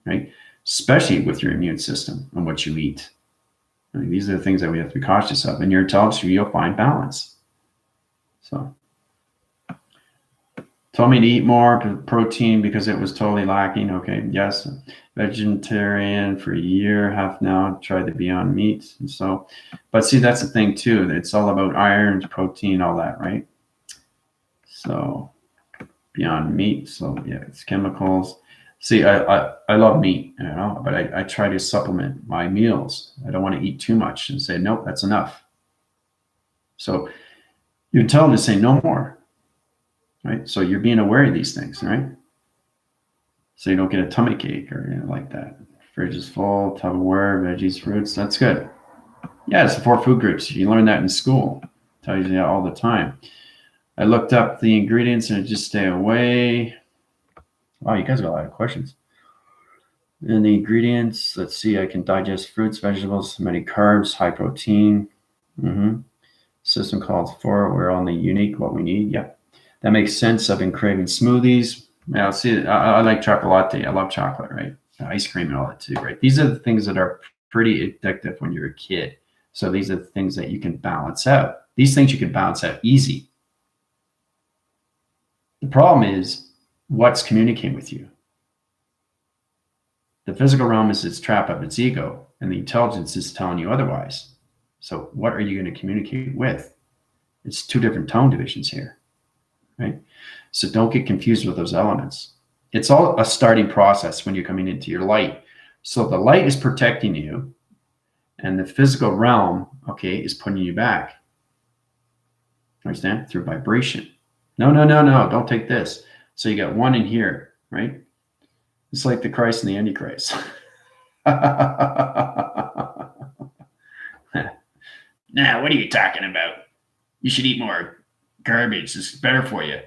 A: right? Especially with your immune system and what you eat. I mean, these are the things that we have to be cautious of. And your intelligence, you'll find balance. So Told me to eat more protein because it was totally lacking. Okay, yes. Vegetarian for a year, half now, tried the Beyond Meat. And so, but see, that's the thing too. It's all about iron, protein, all that, right? So Beyond Meat. So yeah, it's chemicals. See, I love meat, you know, but I try to supplement my meals. I don't want to eat too much and say, nope, that's enough. So you tell them to say no more, right? So you're being aware of these things, right? So you don't get a tummy ache or anything like that. Fridge is full, Tupperware, veggies, fruits. That's good. Yeah, it's the 4 food groups. You learn that in school. It tells you that all the time. I looked up the ingredients and it just stay away. Wow, you guys got a lot of questions. And the ingredients, let's see, I can digest fruits, vegetables, many carbs, high protein. System calls for it. We're only unique what we need. Yep. That makes sense. I've been craving smoothies. Yeah, see, I like chocolate latte. I love chocolate, right? Ice cream and all that too, right? These are the things that are pretty addictive when you're a kid. So these are the things that you can balance out. These things you can balance out easy. The problem is what's communicating with you. The physical realm is its trap of its ego, and the intelligence is telling you otherwise. So what are you going to communicate with? It's 2 different tone divisions here, right? So don't get confused with those elements. It's all a starting process when you're coming into your light. So the light is protecting you, and the physical realm, okay, is putting you back. Understand? Through vibration. No, don't take this. So you got 1 in here, right? It's like the Christ and the Antichrist. Nah, what are you talking about? You should eat more garbage. It's better for you.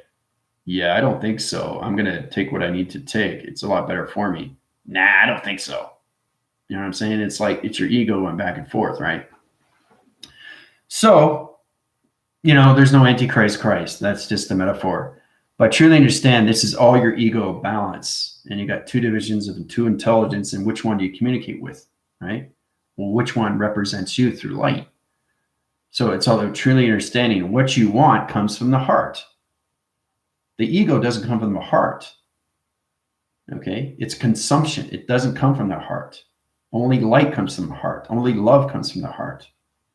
A: Yeah, I don't think so. I'm going to take what I need to take. It's a lot better for me. Nah, I don't think so. You know what I'm saying? It's like it's your ego going back and forth, right? So, you know, there's no Antichrist Christ. That's just a metaphor. But truly understand this is all your ego balance. And you got 2 divisions of 2 intelligence, and which one do you communicate with, right? Well, which one represents you through light? So it's all about truly understanding what you want comes from the heart. The ego doesn't come from the heart. Okay? It's consumption. It doesn't come from the heart. Only light comes from the heart. Only love comes from the heart.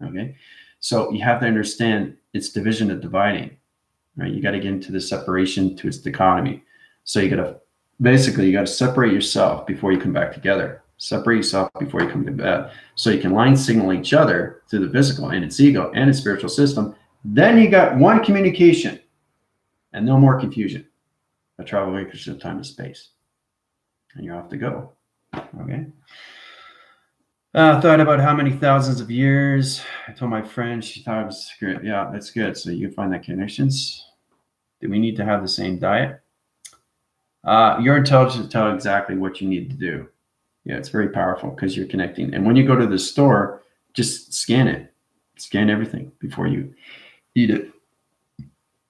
A: Okay? So you have to understand its division of dividing. Right? You got to get into the separation to its dichotomy. So you got to separate yourself before you come back together. Separate yourself before you come to bed. So you can line signal each other through the physical and its ego and its spiritual system. Then you got 1 communication and no more confusion. A travel acres of time and space. And you're off to go. Okay. Thought about how many thousands of years. I told my friend, she thought it was good. Yeah, that's good. So you find that connections. Do we need to have the same diet? Your intelligence will tell exactly what you need to do. Yeah, it's very powerful because you're connecting. And when you go to the store, just scan it. Scan everything before you eat it.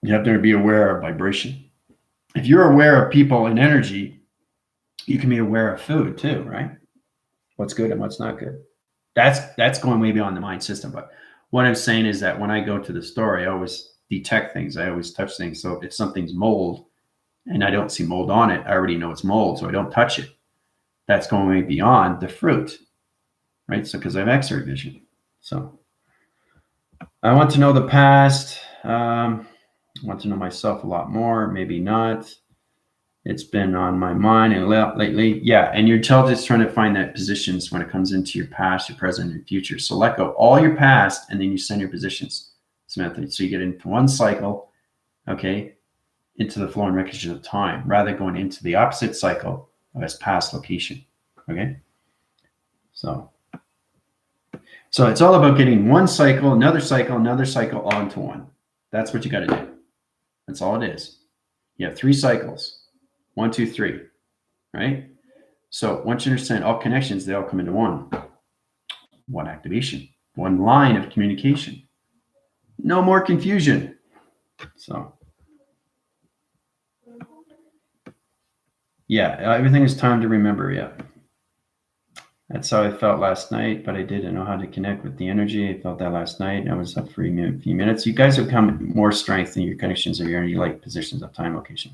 A: You have to be aware of vibration. If you're aware of people and energy, you can be aware of food too, right? What's good and what's not good. That's going way beyond the mind system. But what I'm saying is that when I go to the store, I always detect things. I always touch things. So if something's mold and I don't see mold on it, I already know it's mold, so I don't touch it. That's going way beyond the fruit, right? So because I have X-ray vision. So I want to know the past. I want to know myself a lot more. Maybe not. It's been on my mind and lately. Yeah, and your intelligence is trying to find that positions when it comes into your past, your present, and your future. So let go all your past, and then you send your positions. So you get into 1 cycle, okay, into the flow and recognition of time, rather going into the opposite cycle of its past location. Okay. So it's all about getting 1 cycle, another cycle, all into 1. That's what you got to do. That's all it is. You have 3 cycles. 1, 2, 3. Right? So once you understand all connections, they all come into 1 activation, 1 line of communication. No more confusion. So yeah, everything is time to remember. Yeah. That's how I felt last night, but I didn't know how to connect with the energy. I felt that last night. I was up for a few minutes. You guys have come more strength in your connections of your energy light positions of time location.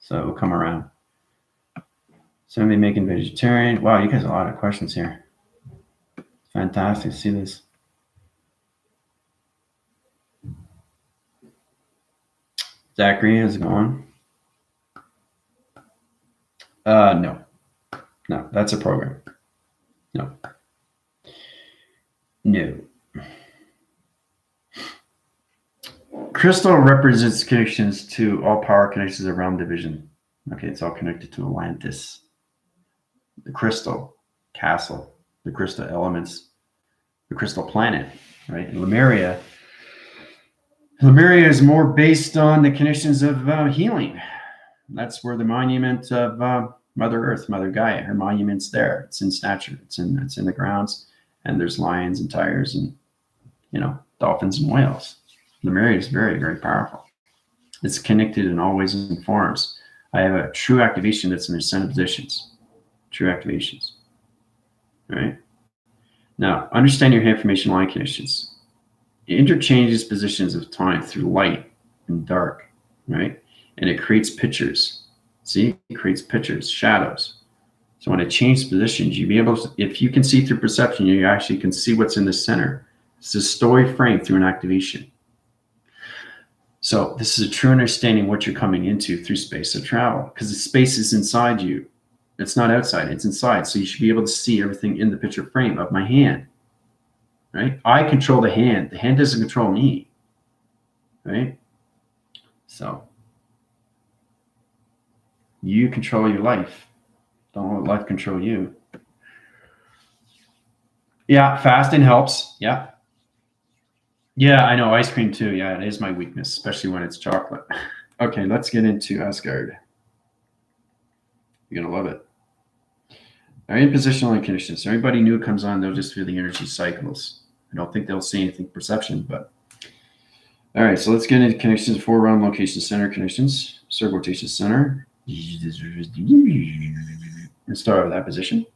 A: So it will come around. Somebody making vegetarian. Wow, you guys have a lot of questions here. Fantastic to see this. Zachary, how's it going? No, that's a program. No. Crystal represents connections to all power connections around division. Okay, it's all connected to Atlantis. The crystal castle, the crystal elements, the crystal planet, right? And Lemuria is more based on the connections of healing. That's where the monument of Mother Earth, Mother Gaia, her monument's there. It's in stature. It's in the grounds, and there's lions and tigers and dolphins and whales. Lemuria is very, very powerful. It's connected in all ways and forms. I have a true activation that's in ascended positions. True activations. All right. Now, understand your information line conditions. It interchanges positions of time through light and dark, right? And it creates pictures. See, it creates pictures, shadows. So when it changes positions, you'll be able to, if you can see through perception, you actually can see what's in the center. It's a story frame through an activation. So this is a true understanding of what you're coming into through space of travel, because the space is inside you. It's not outside, it's inside. So you should be able to see everything in the picture frame of my hand, right? I control the hand. The hand doesn't control me, right? So you control your life. Don't let life control you. Yeah, fasting helps. Yeah. Yeah, I know. Ice cream too. Yeah, it is my weakness, especially when it's chocolate. Okay, let's get into Asgard. You're going to love it. All right, positional and conditions. So everybody new comes on, they'll just feel the energy cycles. I don't think they'll see anything perception, but. All right, so let's get into connections, 4 round location center connections, circle rotation center. And start with that position.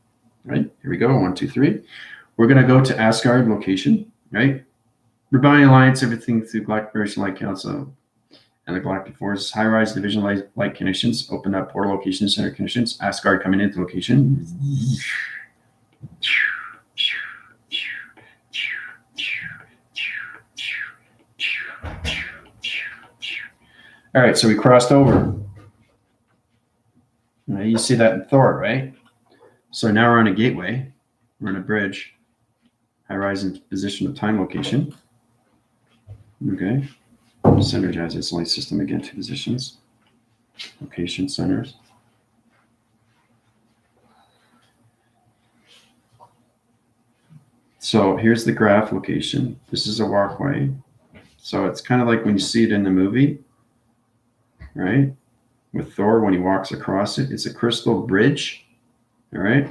A: Right, here we go. 1, 2, 3. We're going to go to Asgard location, right? Rebellion Alliance, everything through Galactic Federation Light Council and the Galactic Force. High-rise division light conditions. Open up portal location center conditions. Asgard coming into location. All right, so we crossed over. You see that in Thor, right? So now we're on a gateway. We're on a bridge. High-rise in position of time location. Okay. Synergize this light system again to positions. Location centers. So here's the graph location. This is a walkway. So it's kind of like when you see it in the movie, right? With Thor, when he walks across it, it's a crystal bridge. All right.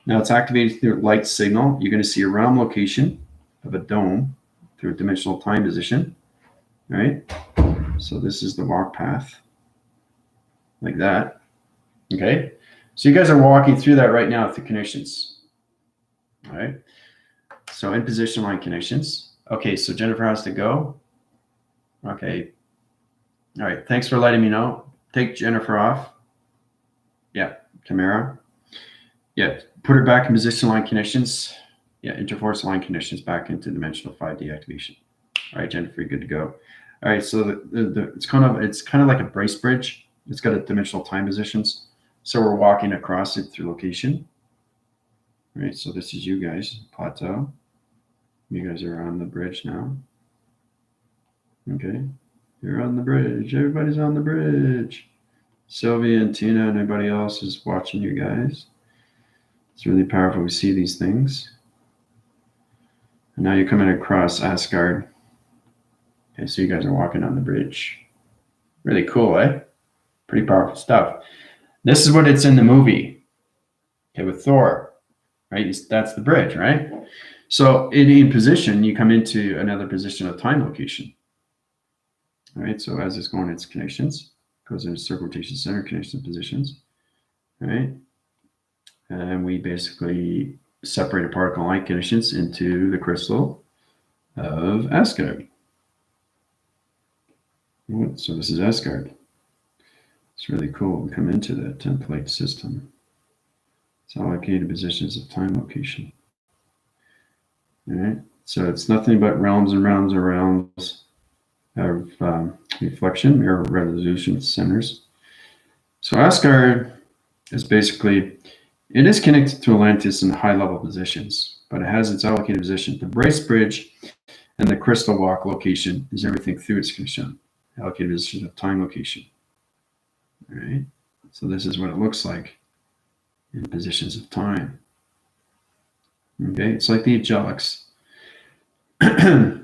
A: Now it's activated through a light signal. You're going to see a realm location of a dome through a dimensional time position. All right. So this is the walk path. Like that. Okay. So you guys are walking through that right now through connections. All right. So in position line connections. Okay. So Jennifer has to go. Okay. All right. Thanks for letting me know. Take Jennifer off. Yeah. Tamara. Yeah. Put her back in position line connections. Yeah. Interforce line connections back into dimensional 5D activation. All right, Jennifer, you're good to go. All right. So it's kind of like a brace bridge. It's got a dimensional time positions. So we're walking across it through location. All right. So this is you guys, plateau. You guys are on the bridge now. Okay. You're on the bridge. Everybody's on the bridge. Sylvia and Tina and everybody else is watching you guys. It's really powerful. We see these things. And now you're coming across Asgard. Okay, so you guys are walking on the bridge. Really cool, eh? Pretty powerful stuff. This is what it's in the movie. Okay, with Thor, right? That's the bridge, right? So in position, you come into another position of time location. All right, so as it's going into connections, goes into circle rotation center connection positions. All right. And we basically separate a particle light conditions into the crystal of Asgard. So this is Asgard. It's really cool. We come into the template system. It's allocated positions of time location. All right. So it's nothing but realms and realms and realms of reflection, mirror resolution centers. So Asgard is basically, it is connected to Atlantis in high level positions, but it has its allocated position. The Brace Bridge and the Crystal Walk location is everything through its connection, allocated position of time location. All right. So this is what it looks like in positions of time. Okay. It's like the Angelics. All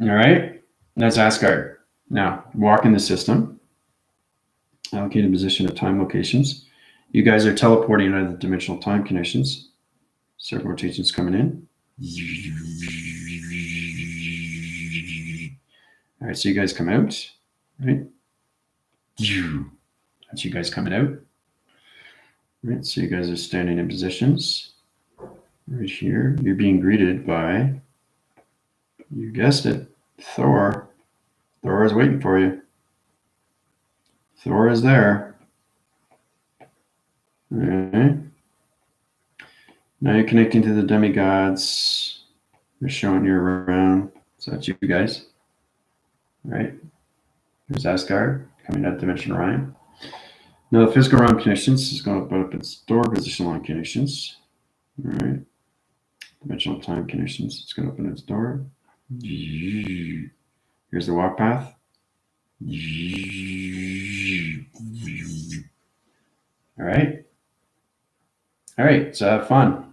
A: right. That's Asgard. Now, walk in the system, allocated position of time locations. You guys are teleporting out of the dimensional time connections. Circle rotations coming in. All right, so you guys come out, right? That's you guys coming out. All right, so you guys are standing in positions. Right here, you're being greeted by, you guessed it, Thor. Thor is waiting for you. Thor is there. All right. Now you're connecting to the demigods. They're showing you around. So that's you guys. All right. There's Asgard coming out Dimension Orion. Now the physical realm connections is going to put up its door position line connections. All right. Dimensional time connections. It's going to open its door. Here's the walk path. All right. All right. So have fun.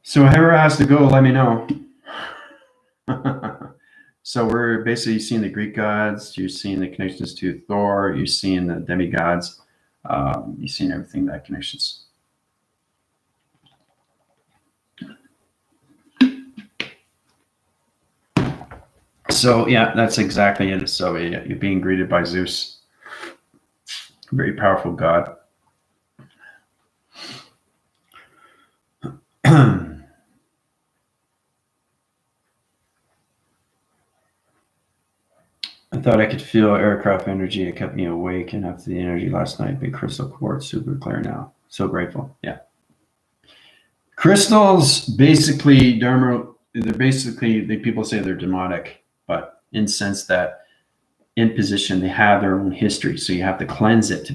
A: So whoever has to go, let me know. So we're basically seeing the Greek gods. You're seeing the connections to Thor. You're seeing the demigods. You're seeing everything that connections. So yeah, that's exactly it. So yeah, you're being greeted by Zeus, very powerful god. I thought I could feel aircraft energy. It kept me awake and after the energy last night. Big crystal quartz, super clear now. So grateful. Yeah. Crystals basically, they're basically, people say they're demonic, but in the sense that in position, they have their own history. So you have to cleanse it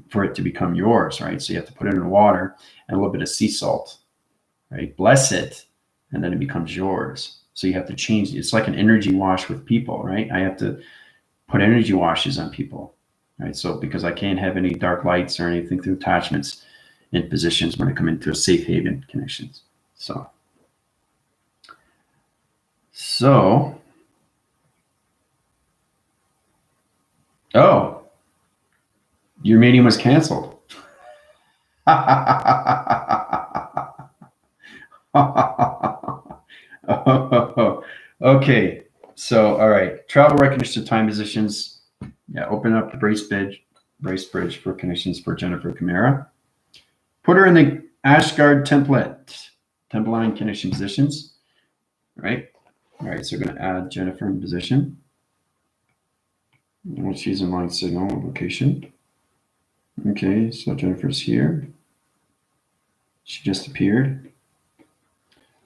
A: for it to become yours, right? So you have to put it in water and a little bit of sea salt, right? Bless it, and then it becomes yours. So you have to change it. It's like an energy wash with people, right? I have to put energy washes on people, right? So because I can't have any dark lights or anything through attachments in positions when I come into a safe haven connections. So oh, your meeting was canceled. Okay. So, all right. Travel recognition time positions. Yeah, open up the brace bridge for connections for Jennifer Camara. Put her in the Asgard template line connection positions. Right. All right. So we're going to add Jennifer in position. Well, she's in line signal location. Okay. So Jennifer's here. She just appeared.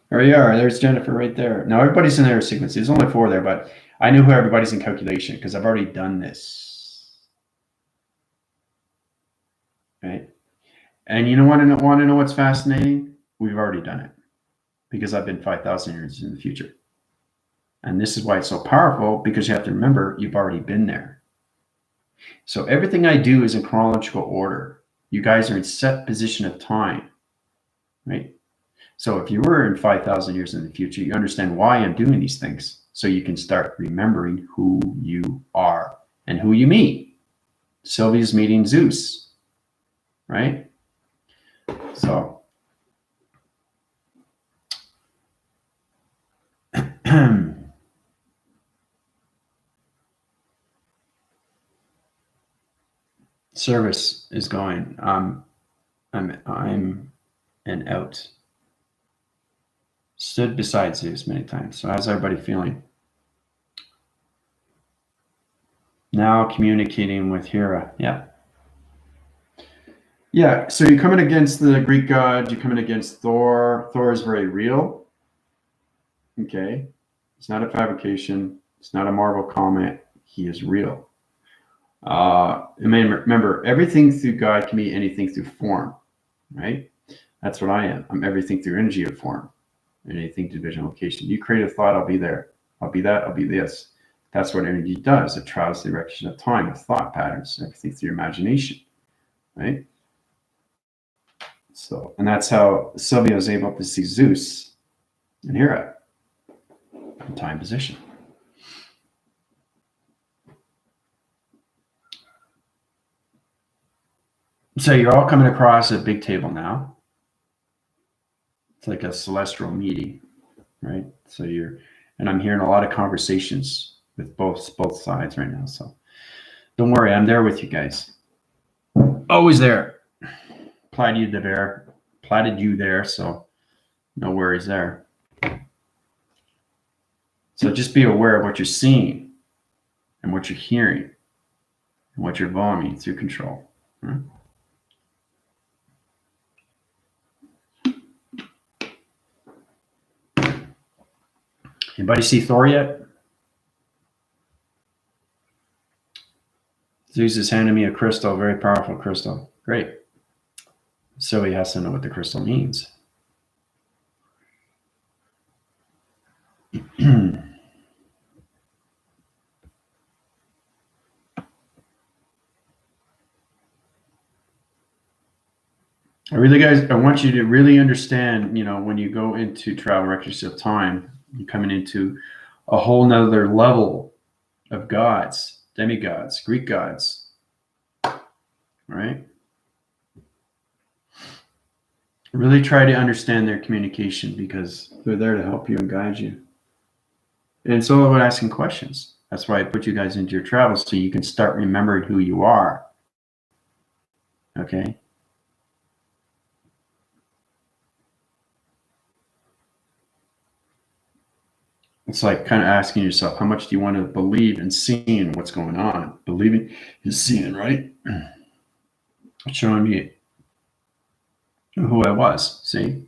A: There you are. There's Jennifer right there. Now everybody's in their sequence. There's only 4 there, but I know who everybody's in calculation because I've already done this. Right? And you want to know what's fascinating? We've already done it because I've been 5,000 years in the future. And this is why it's so powerful because you have to remember you've already been there. So everything I do is in chronological order. You guys are in set position of time, right? So if you were in 5,000 years in the future, you understand why I'm doing these things. So you can start remembering who you are and who you meet. Sylvia's meeting Zeus, right? So service is going. I'm and out. Stood beside Zeus many times. So how's everybody feeling? Now communicating with Hera. Yeah. Yeah, so you're coming against the Greek god, you're coming against Thor. Thor is very real. Okay. It's not a fabrication. It's not a Marvel comic. He is real. Remember, everything through God can be anything through form, right? That's what I am. I'm everything through energy of form, anything through vision location. You create a thought, I'll be there. I'll be that, I'll be this. That's what energy does. It travels the direction of time, of thought patterns, everything through your imagination, right? So, and that's how Sylvia was able to see Zeus and Hera in time position. So you're all coming across a big table now. It's like a celestial meeting, right? So and I'm hearing a lot of conversations with both sides right now. So don't worry, I'm there with you guys. Always there. Plaited you there, so no worries there. So just be aware of what you're seeing and what you're hearing and what you're vomiting through control. Right? Anybody see Thor yet? Zeus is handing me a crystal, very powerful crystal. Great. So he has to know what the crystal means. I want you to really understand, when you go into travel records of time, you're coming into a whole nother level of gods, demigods, Greek gods, right? Really try to understand their communication because they're there to help you and guide you. And it's all about asking questions. That's why I put you guys into your travels so you can start remembering who you are. Okay? It's like kind of asking yourself, how much do you want to believe in seeing what's going on? Believing is seeing, right? It's showing me who I was. See?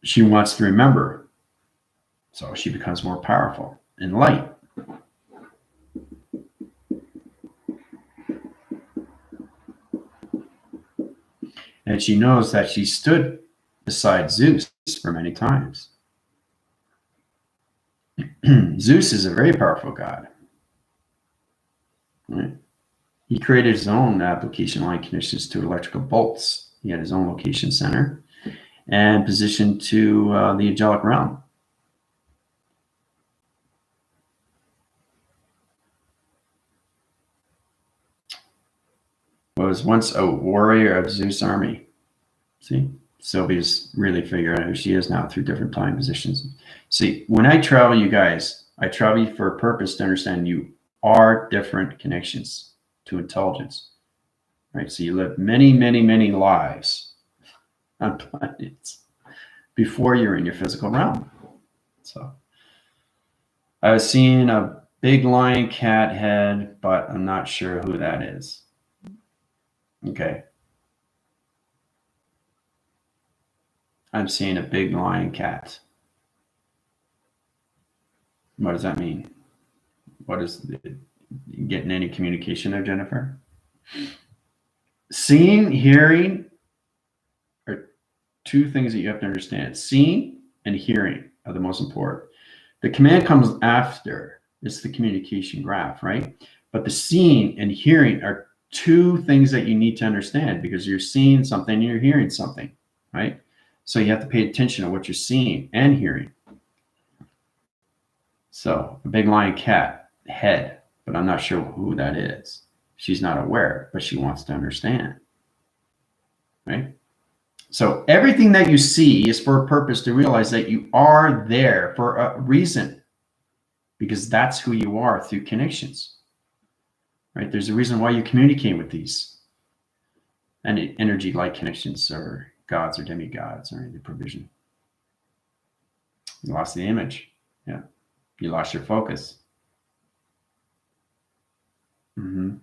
A: She wants to remember. So she becomes more powerful in light. And she knows that she stood beside Zeus for many times. Zeus is a very powerful god. Right? He created his own application line connections to electrical bolts. He had his own location center and positioned to the angelic realm. Was once a warrior of Zeus' army. See, Sylvia's really figuring out who she is now through different time positions. See, when I travel, you guys, I travel for a purpose to understand you are different connections to intelligence, right? So you live many, many, many lives on planets before you're in your physical realm. So I was seeing a big lion cat head, but I'm not sure who that is. Okay. I'm seeing a big lion cat. What does that mean? What is it? You getting any communication there, Jennifer? Seeing, hearing are two things that you have to understand. Seeing and hearing are the most important. The command comes after. It's the communication graph, right? But the seeing and hearing are two things that you need to understand because you're seeing something and you're hearing something, right? So you have to pay attention to what you're seeing and hearing. So a big lion cat head, but I'm not sure who that is. She's not aware, but she wants to understand, right? So everything that you see is for a purpose to realize that you are there for a reason because that's who you are through connections, right? There's a reason why you communicate with these and energy-like connections or gods or demigods or the provision. You lost the image. Yeah. You lost your focus. Mm-hmm.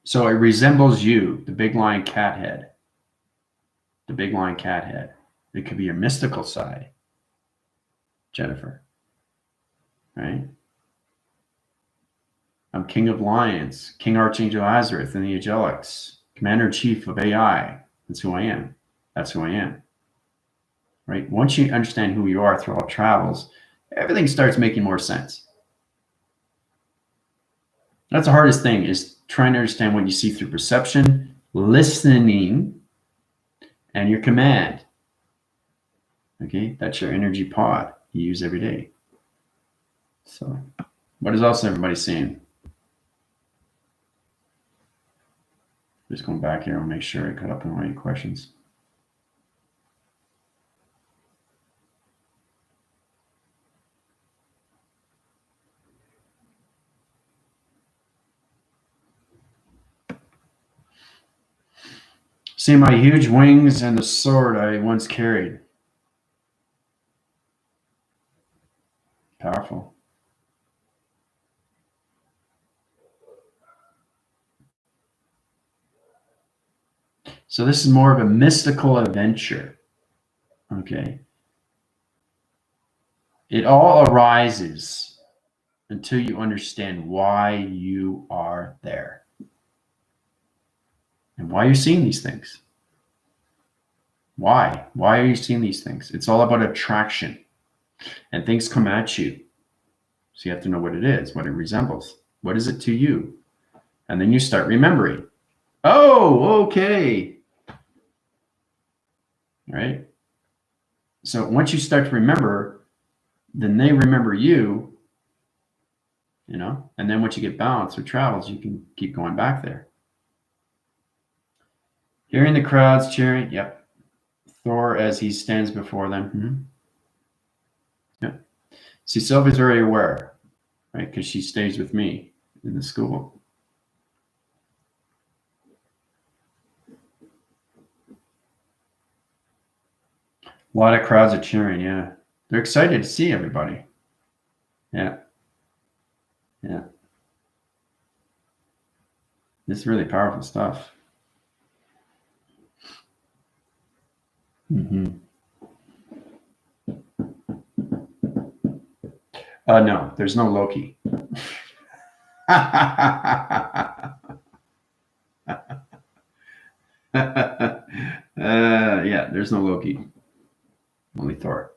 A: So it resembles you, the big lion cat head. The big lion cat head. It could be your mystical side, Jennifer. Right? I'm King of Lions, King Archangel Azareth in the Angelics, Commander-in-Chief of AI. That's who I am. That's who I am. Right? Once you understand who you are through all travels, everything starts making more sense. That's the hardest thing, is trying to understand what you see through perception, listening, and your command. Okay? That's your energy pod you use every day. So, what is else everybody seeing? Just going back here and make sure I cut up on all your questions. See my huge wings and the sword I once carried. Powerful. So this is more of a mystical adventure. Okay. It all arises until you understand why you are there and why you're seeing these things. Why? Why are you seeing these things? It's all about attraction, and things come at you. So you have to know what it is, what it resembles. What is it to you? And then you start remembering. Oh, okay. Right? So once you start to remember, then they remember you, you know, and then once you get balanced with travels, you can keep going back there. Hearing the crowds cheering, yep. Thor as he stands before them. Mm-hmm. Yep. See, Sylvia's very aware, right? Because she stays with me in the school. A lot of crowds are cheering, yeah. They're excited to see everybody. Yeah. Yeah. This is really powerful stuff. Mm-hmm. No, there's no Loki. Yeah, there's no Loki. Only Thor.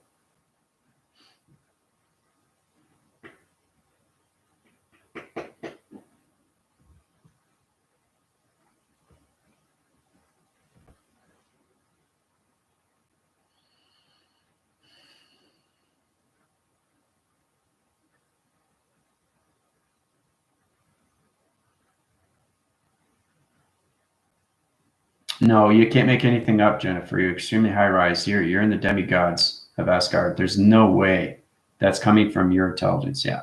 A: No, you can't make anything up, Jennifer. You're extremely high rise. You're in the demigods of Asgard. There's no way that's coming from your intelligence. Yeah.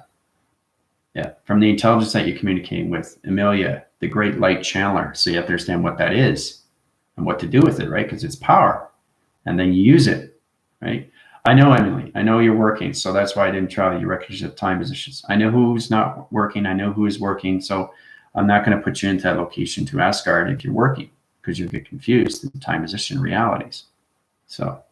A: Yeah. From the intelligence that you're communicating with. Amelia, the great light channeler. So you have to understand what that is and what to do with it, right? Because it's power. And then you use it, right? I know, Emily. I know you're working. So that's why I didn't travel. You recognize time positions. I know who's not working. I know who is working. So I'm not going to put you into that location to Asgard if you're working, because you'll get confused in time position realities. So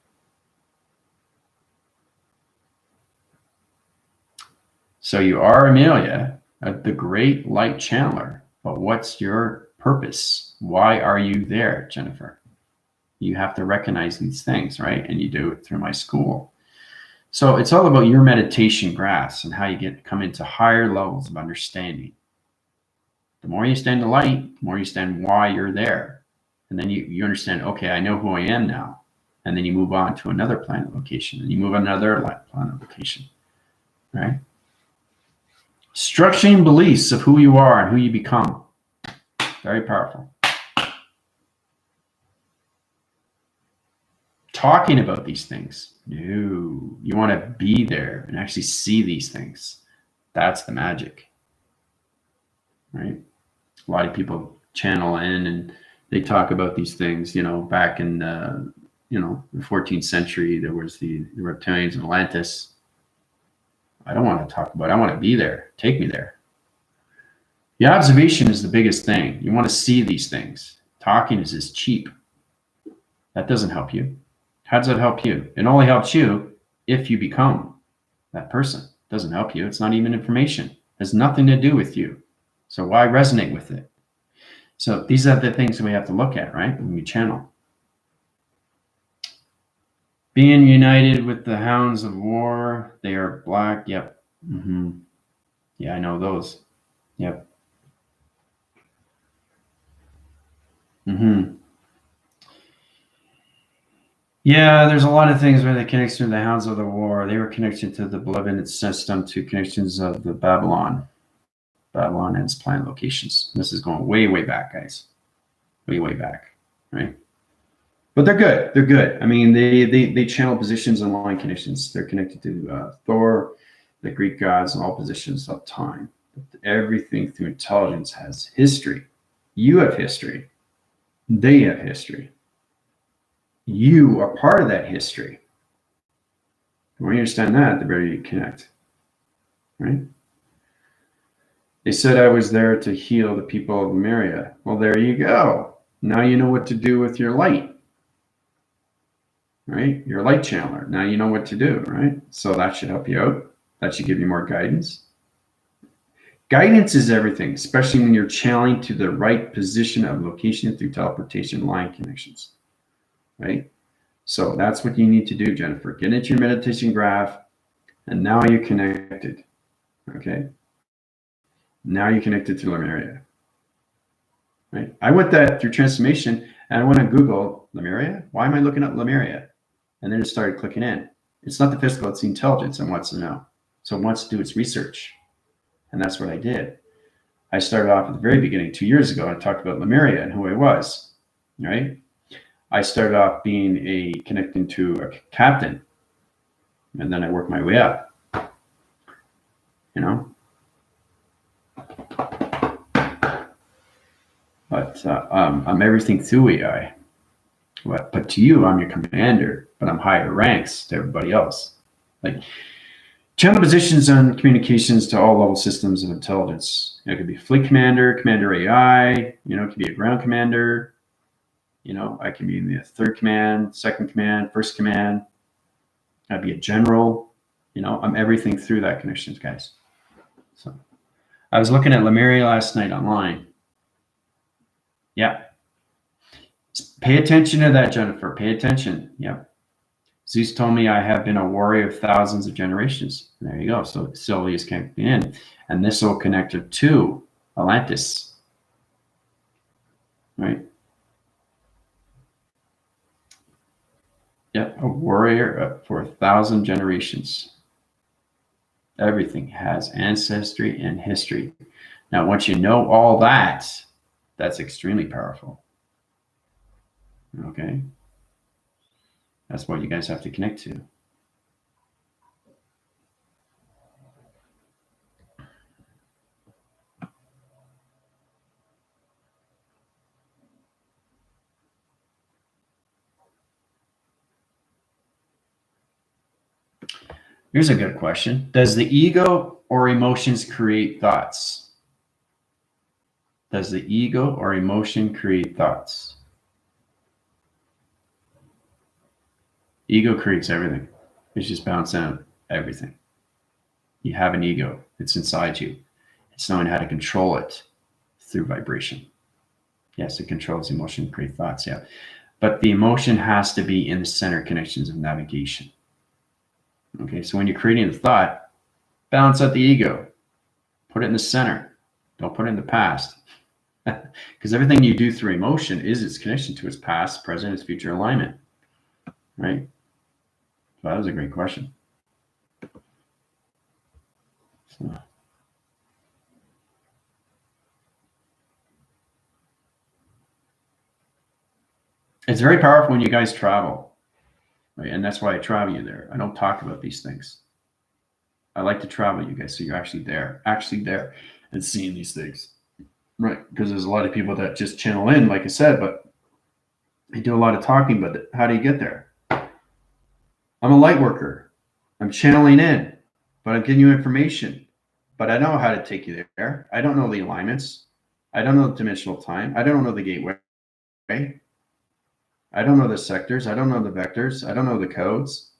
A: you are Amelia, the great light channeler, but what's your purpose? Why are you there, Jennifer? You have to recognize these things, right? And you do it through my school. So it's all about your meditation graphs and how you come into higher levels of understanding. The more you stand in the light, the more you understand why you're there. And then you understand, okay, I know who I am now. And then you move on to another planet location, and you move on to another planet location, right? Structuring beliefs of who you are and who you become. Very powerful. Talking about these things. No, you want to be there and actually see these things. That's the magic, right? A lot of people channel in and they talk about these things, you know, back in the 14th century, there was the reptilians in Atlantis. I don't want to talk about it. I want to be there. Take me there. The observation is the biggest thing. You want to see these things. Talking is just cheap. That doesn't help you. How does that help you? It only helps you if you become that person. It doesn't help you. It's not even information. It has nothing to do with you. So why resonate with it? So these are the things that we have to look at, right? When we channel. Being united with the hounds of war. They are black. Yep. Yeah, I know those. Yep. Yeah, there's a lot of things where they connect to the hounds of the war. They were connected to the benevolent system, to connections of the Babylon and its planned locations. This is going way, way back, guys. Way back, right? But they're good. They're good. I mean, they channel positions and line connections. They're connected to Thor, the Greek gods, and all positions of time. But everything through intelligence has history. You have history. They have history. You are part of that history. When you understand that, the better you connect, right? They said I was there to heal the people of Lemuria. Well, there you go. Now you know what to do with your light, right? You're a light channeler. Now you know what to do, right? So that should help you out. That should give you more guidance. Guidance is everything, especially when you're channeling to the right position of location through teleportation line connections, right? So that's what you need to do, Jennifer. Get into your meditation graph, and now you're connected, okay? Now you're connected to Lemuria, right? I went that through transformation, and I went on Google, Lemuria? Why am I looking up Lemuria? And then it started clicking in. It's not the physical, it's the intelligence and wants to know. So it wants to do its research. And that's what I did. I started off at the very beginning 2 years ago. I talked about Lemuria and who I was, right? I started off being connecting to a captain, and then I worked my way up, you know? But I'm everything through AI. But to you, I'm your commander, but I'm higher ranks to everybody else. Like channel positions and communications to all level systems of intelligence. It could be fleet commander, commander AI, you know, it could be a ground commander. You know, I can be in the third command, second command, first command. I'd be a general. You know, I'm everything through that connections, guys. So I was looking at Lemuria last night online. Yeah. Pay attention to that, Jennifer. Pay attention. Yep. Zeus told me I have been a warrior of thousands of generations. There you go. So Sylvia's connecting in. And this will connect her to Atlantis. Right? Yep. A warrior for 1,000 generations. Everything has ancestry and history. Now, once you know all that, that's extremely powerful. Okay? That's what you guys have to connect to. Here's a good question. Does the ego or emotions create thoughts? Does the ego or emotion create thoughts? Ego creates everything. It's just bouncing out everything. You have an ego. It's inside you. It's knowing how to control it through vibration. Yes, it controls emotion, create thoughts, yeah. But the emotion has to be in the center connections of navigation. Okay, so when you're creating a thought, balance out the ego. Put it in the center. Don't put it in the past. Because everything you do through emotion is its connection to its past, present, its future alignment. Right? So that was a great question. So. It's very powerful when you guys travel. Right? And that's why I travel you there. I don't talk about these things. I like to travel you guys so you're actually there and seeing these things. Right? Because there's a lot of people that just channel in, like I said, but they do a lot of talking, but how do you get there? I'm a light worker. I'm channeling in. but I'm giving you information. But I know how to take you there. I don't know the alignments. I don't know the dimensional time. I don't know the gateway. I don't know the sectors. I don't know the vectors. I don't know the codes.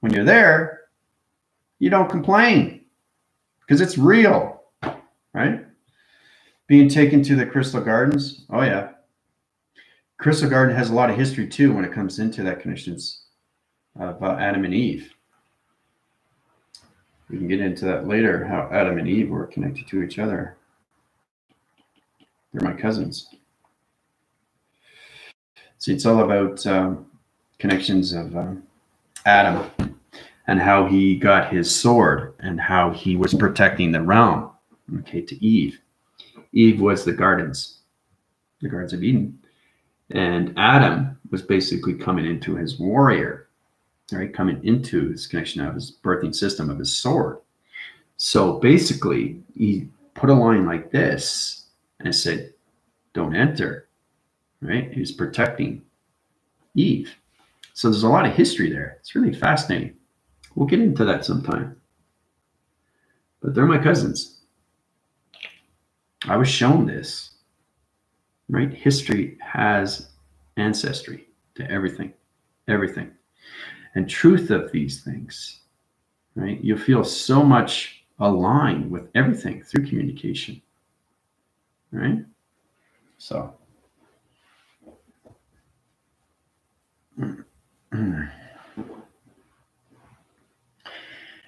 A: When you're there, you don't complain because it's real, right? Being taken to the Crystal Gardens. Oh, yeah. Crystal Garden has a lot of history, too, when it comes into that connections of Adam and Eve. We can get into that later, how Adam and Eve were connected to each other. They're my cousins. See, it's all about connections of Adam and how he got his sword and how he was protecting the realm, okay, to Eve. Eve was the Gardens of Eden. And Adam was basically coming into his warrior, right? Coming into his connection of his birthing system of his sword. So basically, he put a line like this and said, don't enter, right? He was protecting Eve. So there's a lot of history there. It's really fascinating. We'll get into that sometime. But they're my cousins. I was shown this, right? History has ancestry to everything, everything. And truth of these things, right? You'll feel so much aligned with everything through communication, right? So.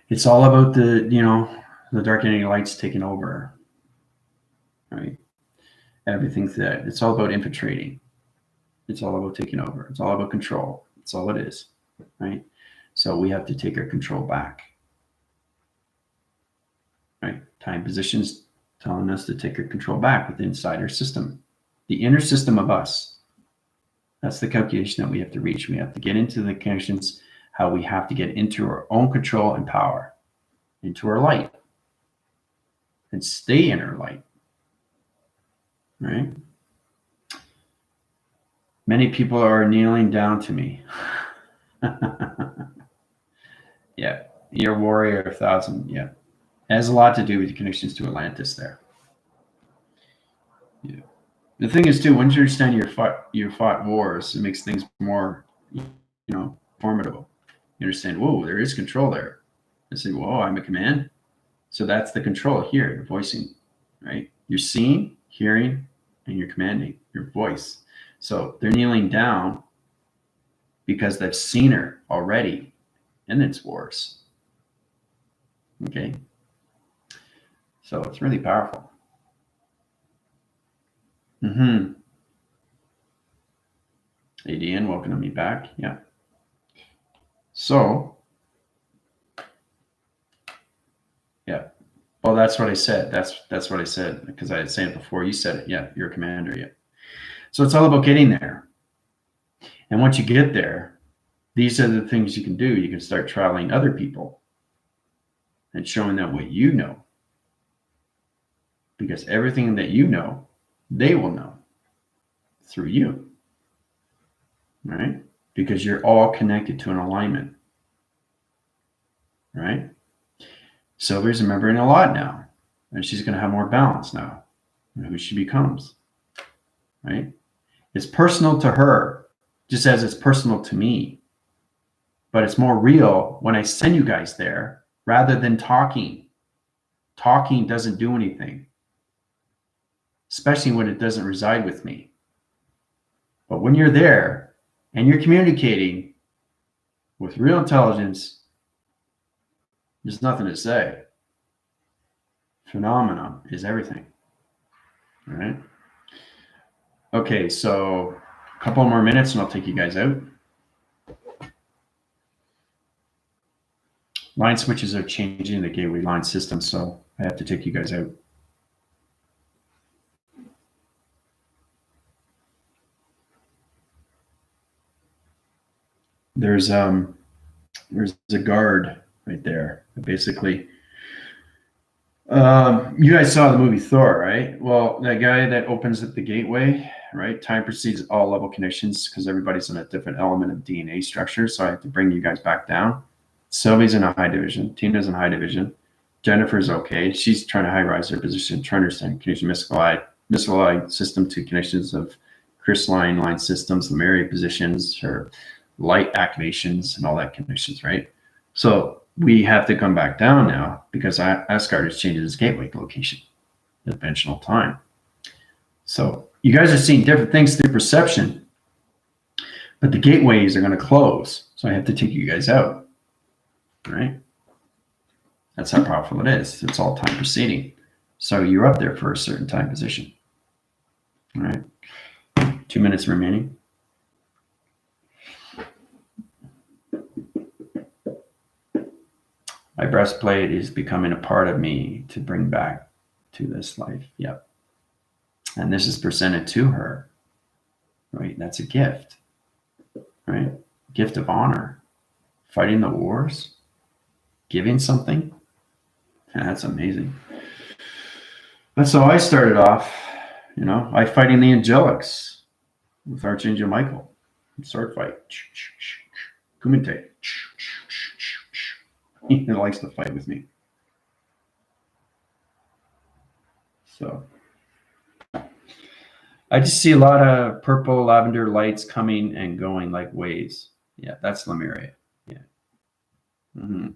A: It's all about the dark energy lights taking over, right? Everything's that. It's all about infiltrating. It's all about taking over. It's all about control. That's all it is, right? So we have to take our control back, right? Time positions telling us to take our control back with inside our system, the inner system of us. That's the calculation that we have to reach. We have to get into the connections, how we have to get into our own control and power, into our light, and stay in our light, right? Many people are kneeling down to me. Yeah, you're a warrior of 1,000. Yeah, it has a lot to do with the connections to Atlantis there. Yeah. The thing is, too, once you understand you fought wars, it makes things more, formidable. You understand, whoa, there is control there. I say, whoa, I'm a command. So that's the control here, the voicing, right? You're seeing, hearing, and you're commanding your voice. So they're kneeling down because they've seen her already in its wars. Okay. So it's really powerful. ADN, welcome to me back. Yeah. So, yeah. Well, that's what I said. That's what I said because I had said it before. You said it. Yeah, you're a commander. Yeah. So it's all about getting there. And once you get there, these are the things you can do. You can start traveling other people and showing them what you know. Because everything that you know, they will know through you. Right? Because you're all connected to an alignment. Right? Sylvia's remembering a lot now. And she's going to have more balance now in who she becomes. Right? It's personal to her, just as it's personal to me. But it's more real when I send you guys there rather than talking. Talking doesn't do anything, especially when it doesn't reside with me. But when you're there and you're communicating with real intelligence, there's nothing to say. Phenomenon is everything. All right. Okay, so a couple more minutes and I'll take you guys out. Line switches are changing the gateway line system, so I have to take you guys out. There's a guard right there. Basically, you guys saw the movie Thor, right? Well, that guy that opens up the gateway, right? Time precedes all level connections because everybody's in a different element of DNA structure. So I have to bring you guys back down. Sylvie's in a high division. Tina's in high division. Jennifer's okay. She's trying to high rise her position, trying to understand connection mystical eye system to connections of crystalline line systems, Lemuria positions, her light activations, and all that connections, right? So we have to come back down now because Asgard has changed its gateway location, the dimensional time. So you guys are seeing different things through perception, but the gateways are going to close. So I have to take you guys out, right? That's how powerful it is. It's all time proceeding. So you're up there for a certain time position. All right. 2 minutes remaining. My breastplate is becoming a part of me to bring back to this life. Yep. And this is presented to her, right? That's a gift, right? Gift of honor, fighting the wars, giving something. And that's amazing. That's how I started off, I fighting the angelics with Archangel Michael. Sword fight. Kumite. He likes to fight with me. So I just see a lot of purple lavender lights coming and going like waves. Yeah, that's Lemuria. Yeah. Mm-hmm.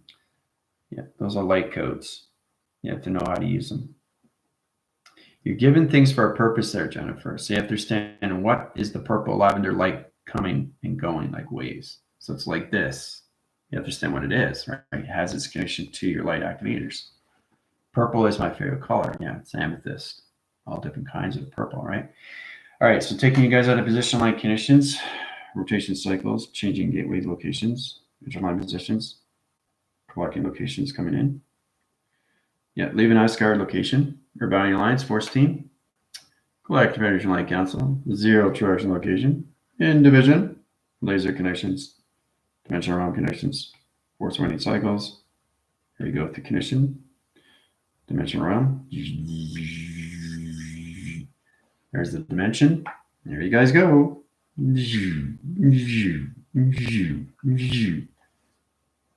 A: Yeah, those are light codes. You have to know how to use them. You're given things for a purpose there, Jennifer. So you have to understand what is the purple lavender light coming and going like waves. So it's like this. You understand what it is, right? It has its connection to your light activators. Purple is my favorite color. Yeah, it's amethyst. All different kinds of purple, right? All right, so taking you guys out of position light conditions, rotation cycles, changing gateway locations, interline positions, collecting locations coming in. Yeah, leaving Asgard location, Rebellion Alliance, Force Team, Galactic Federation Light Council, Zero True Action location, in division, laser connections, dimensional realm connections, force winding cycles. Here you go with the connection, dimensional realm. There's the dimension. There you guys go.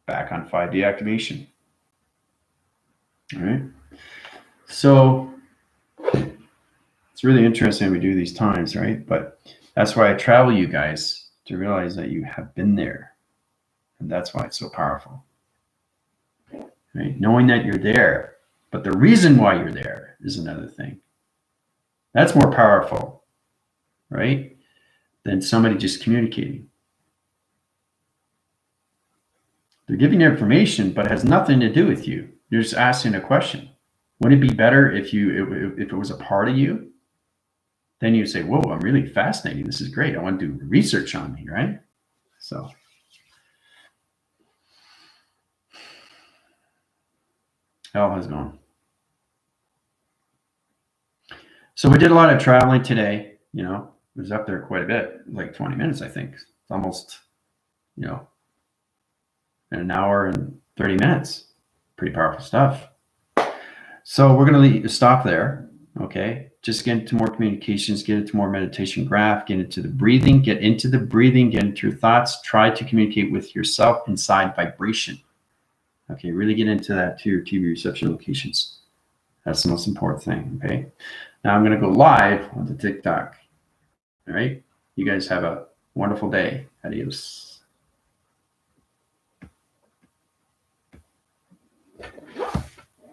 A: Back on 5D activation. All right. So it's really interesting we do these times, right? But that's why I travel you guys to realize that you have been there. And that's why it's so powerful. Right? Knowing that you're there. But the reason why you're there is another thing. That's more powerful, right? Than somebody just communicating. They're giving you information, but it has nothing to do with you. You're just asking a question. Wouldn't it be better if it was a part of you? Then you say, whoa, I'm really fascinating. This is great. I want to do research on me, right? So hell has gone. So we did a lot of traveling today. It was up there quite a bit, like 20 minutes, I think. It's almost, in an hour and 30 minutes. Pretty powerful stuff. So we're going to stop there, okay? Just get into more communications, get into more meditation graph, get into the breathing, get into your thoughts. Try to communicate with yourself inside vibration. Okay, really get into that to your TV reception locations. That's the most important thing, okay? Now I'm going to go live on the TikTok. All right? You guys have a wonderful day. Adios.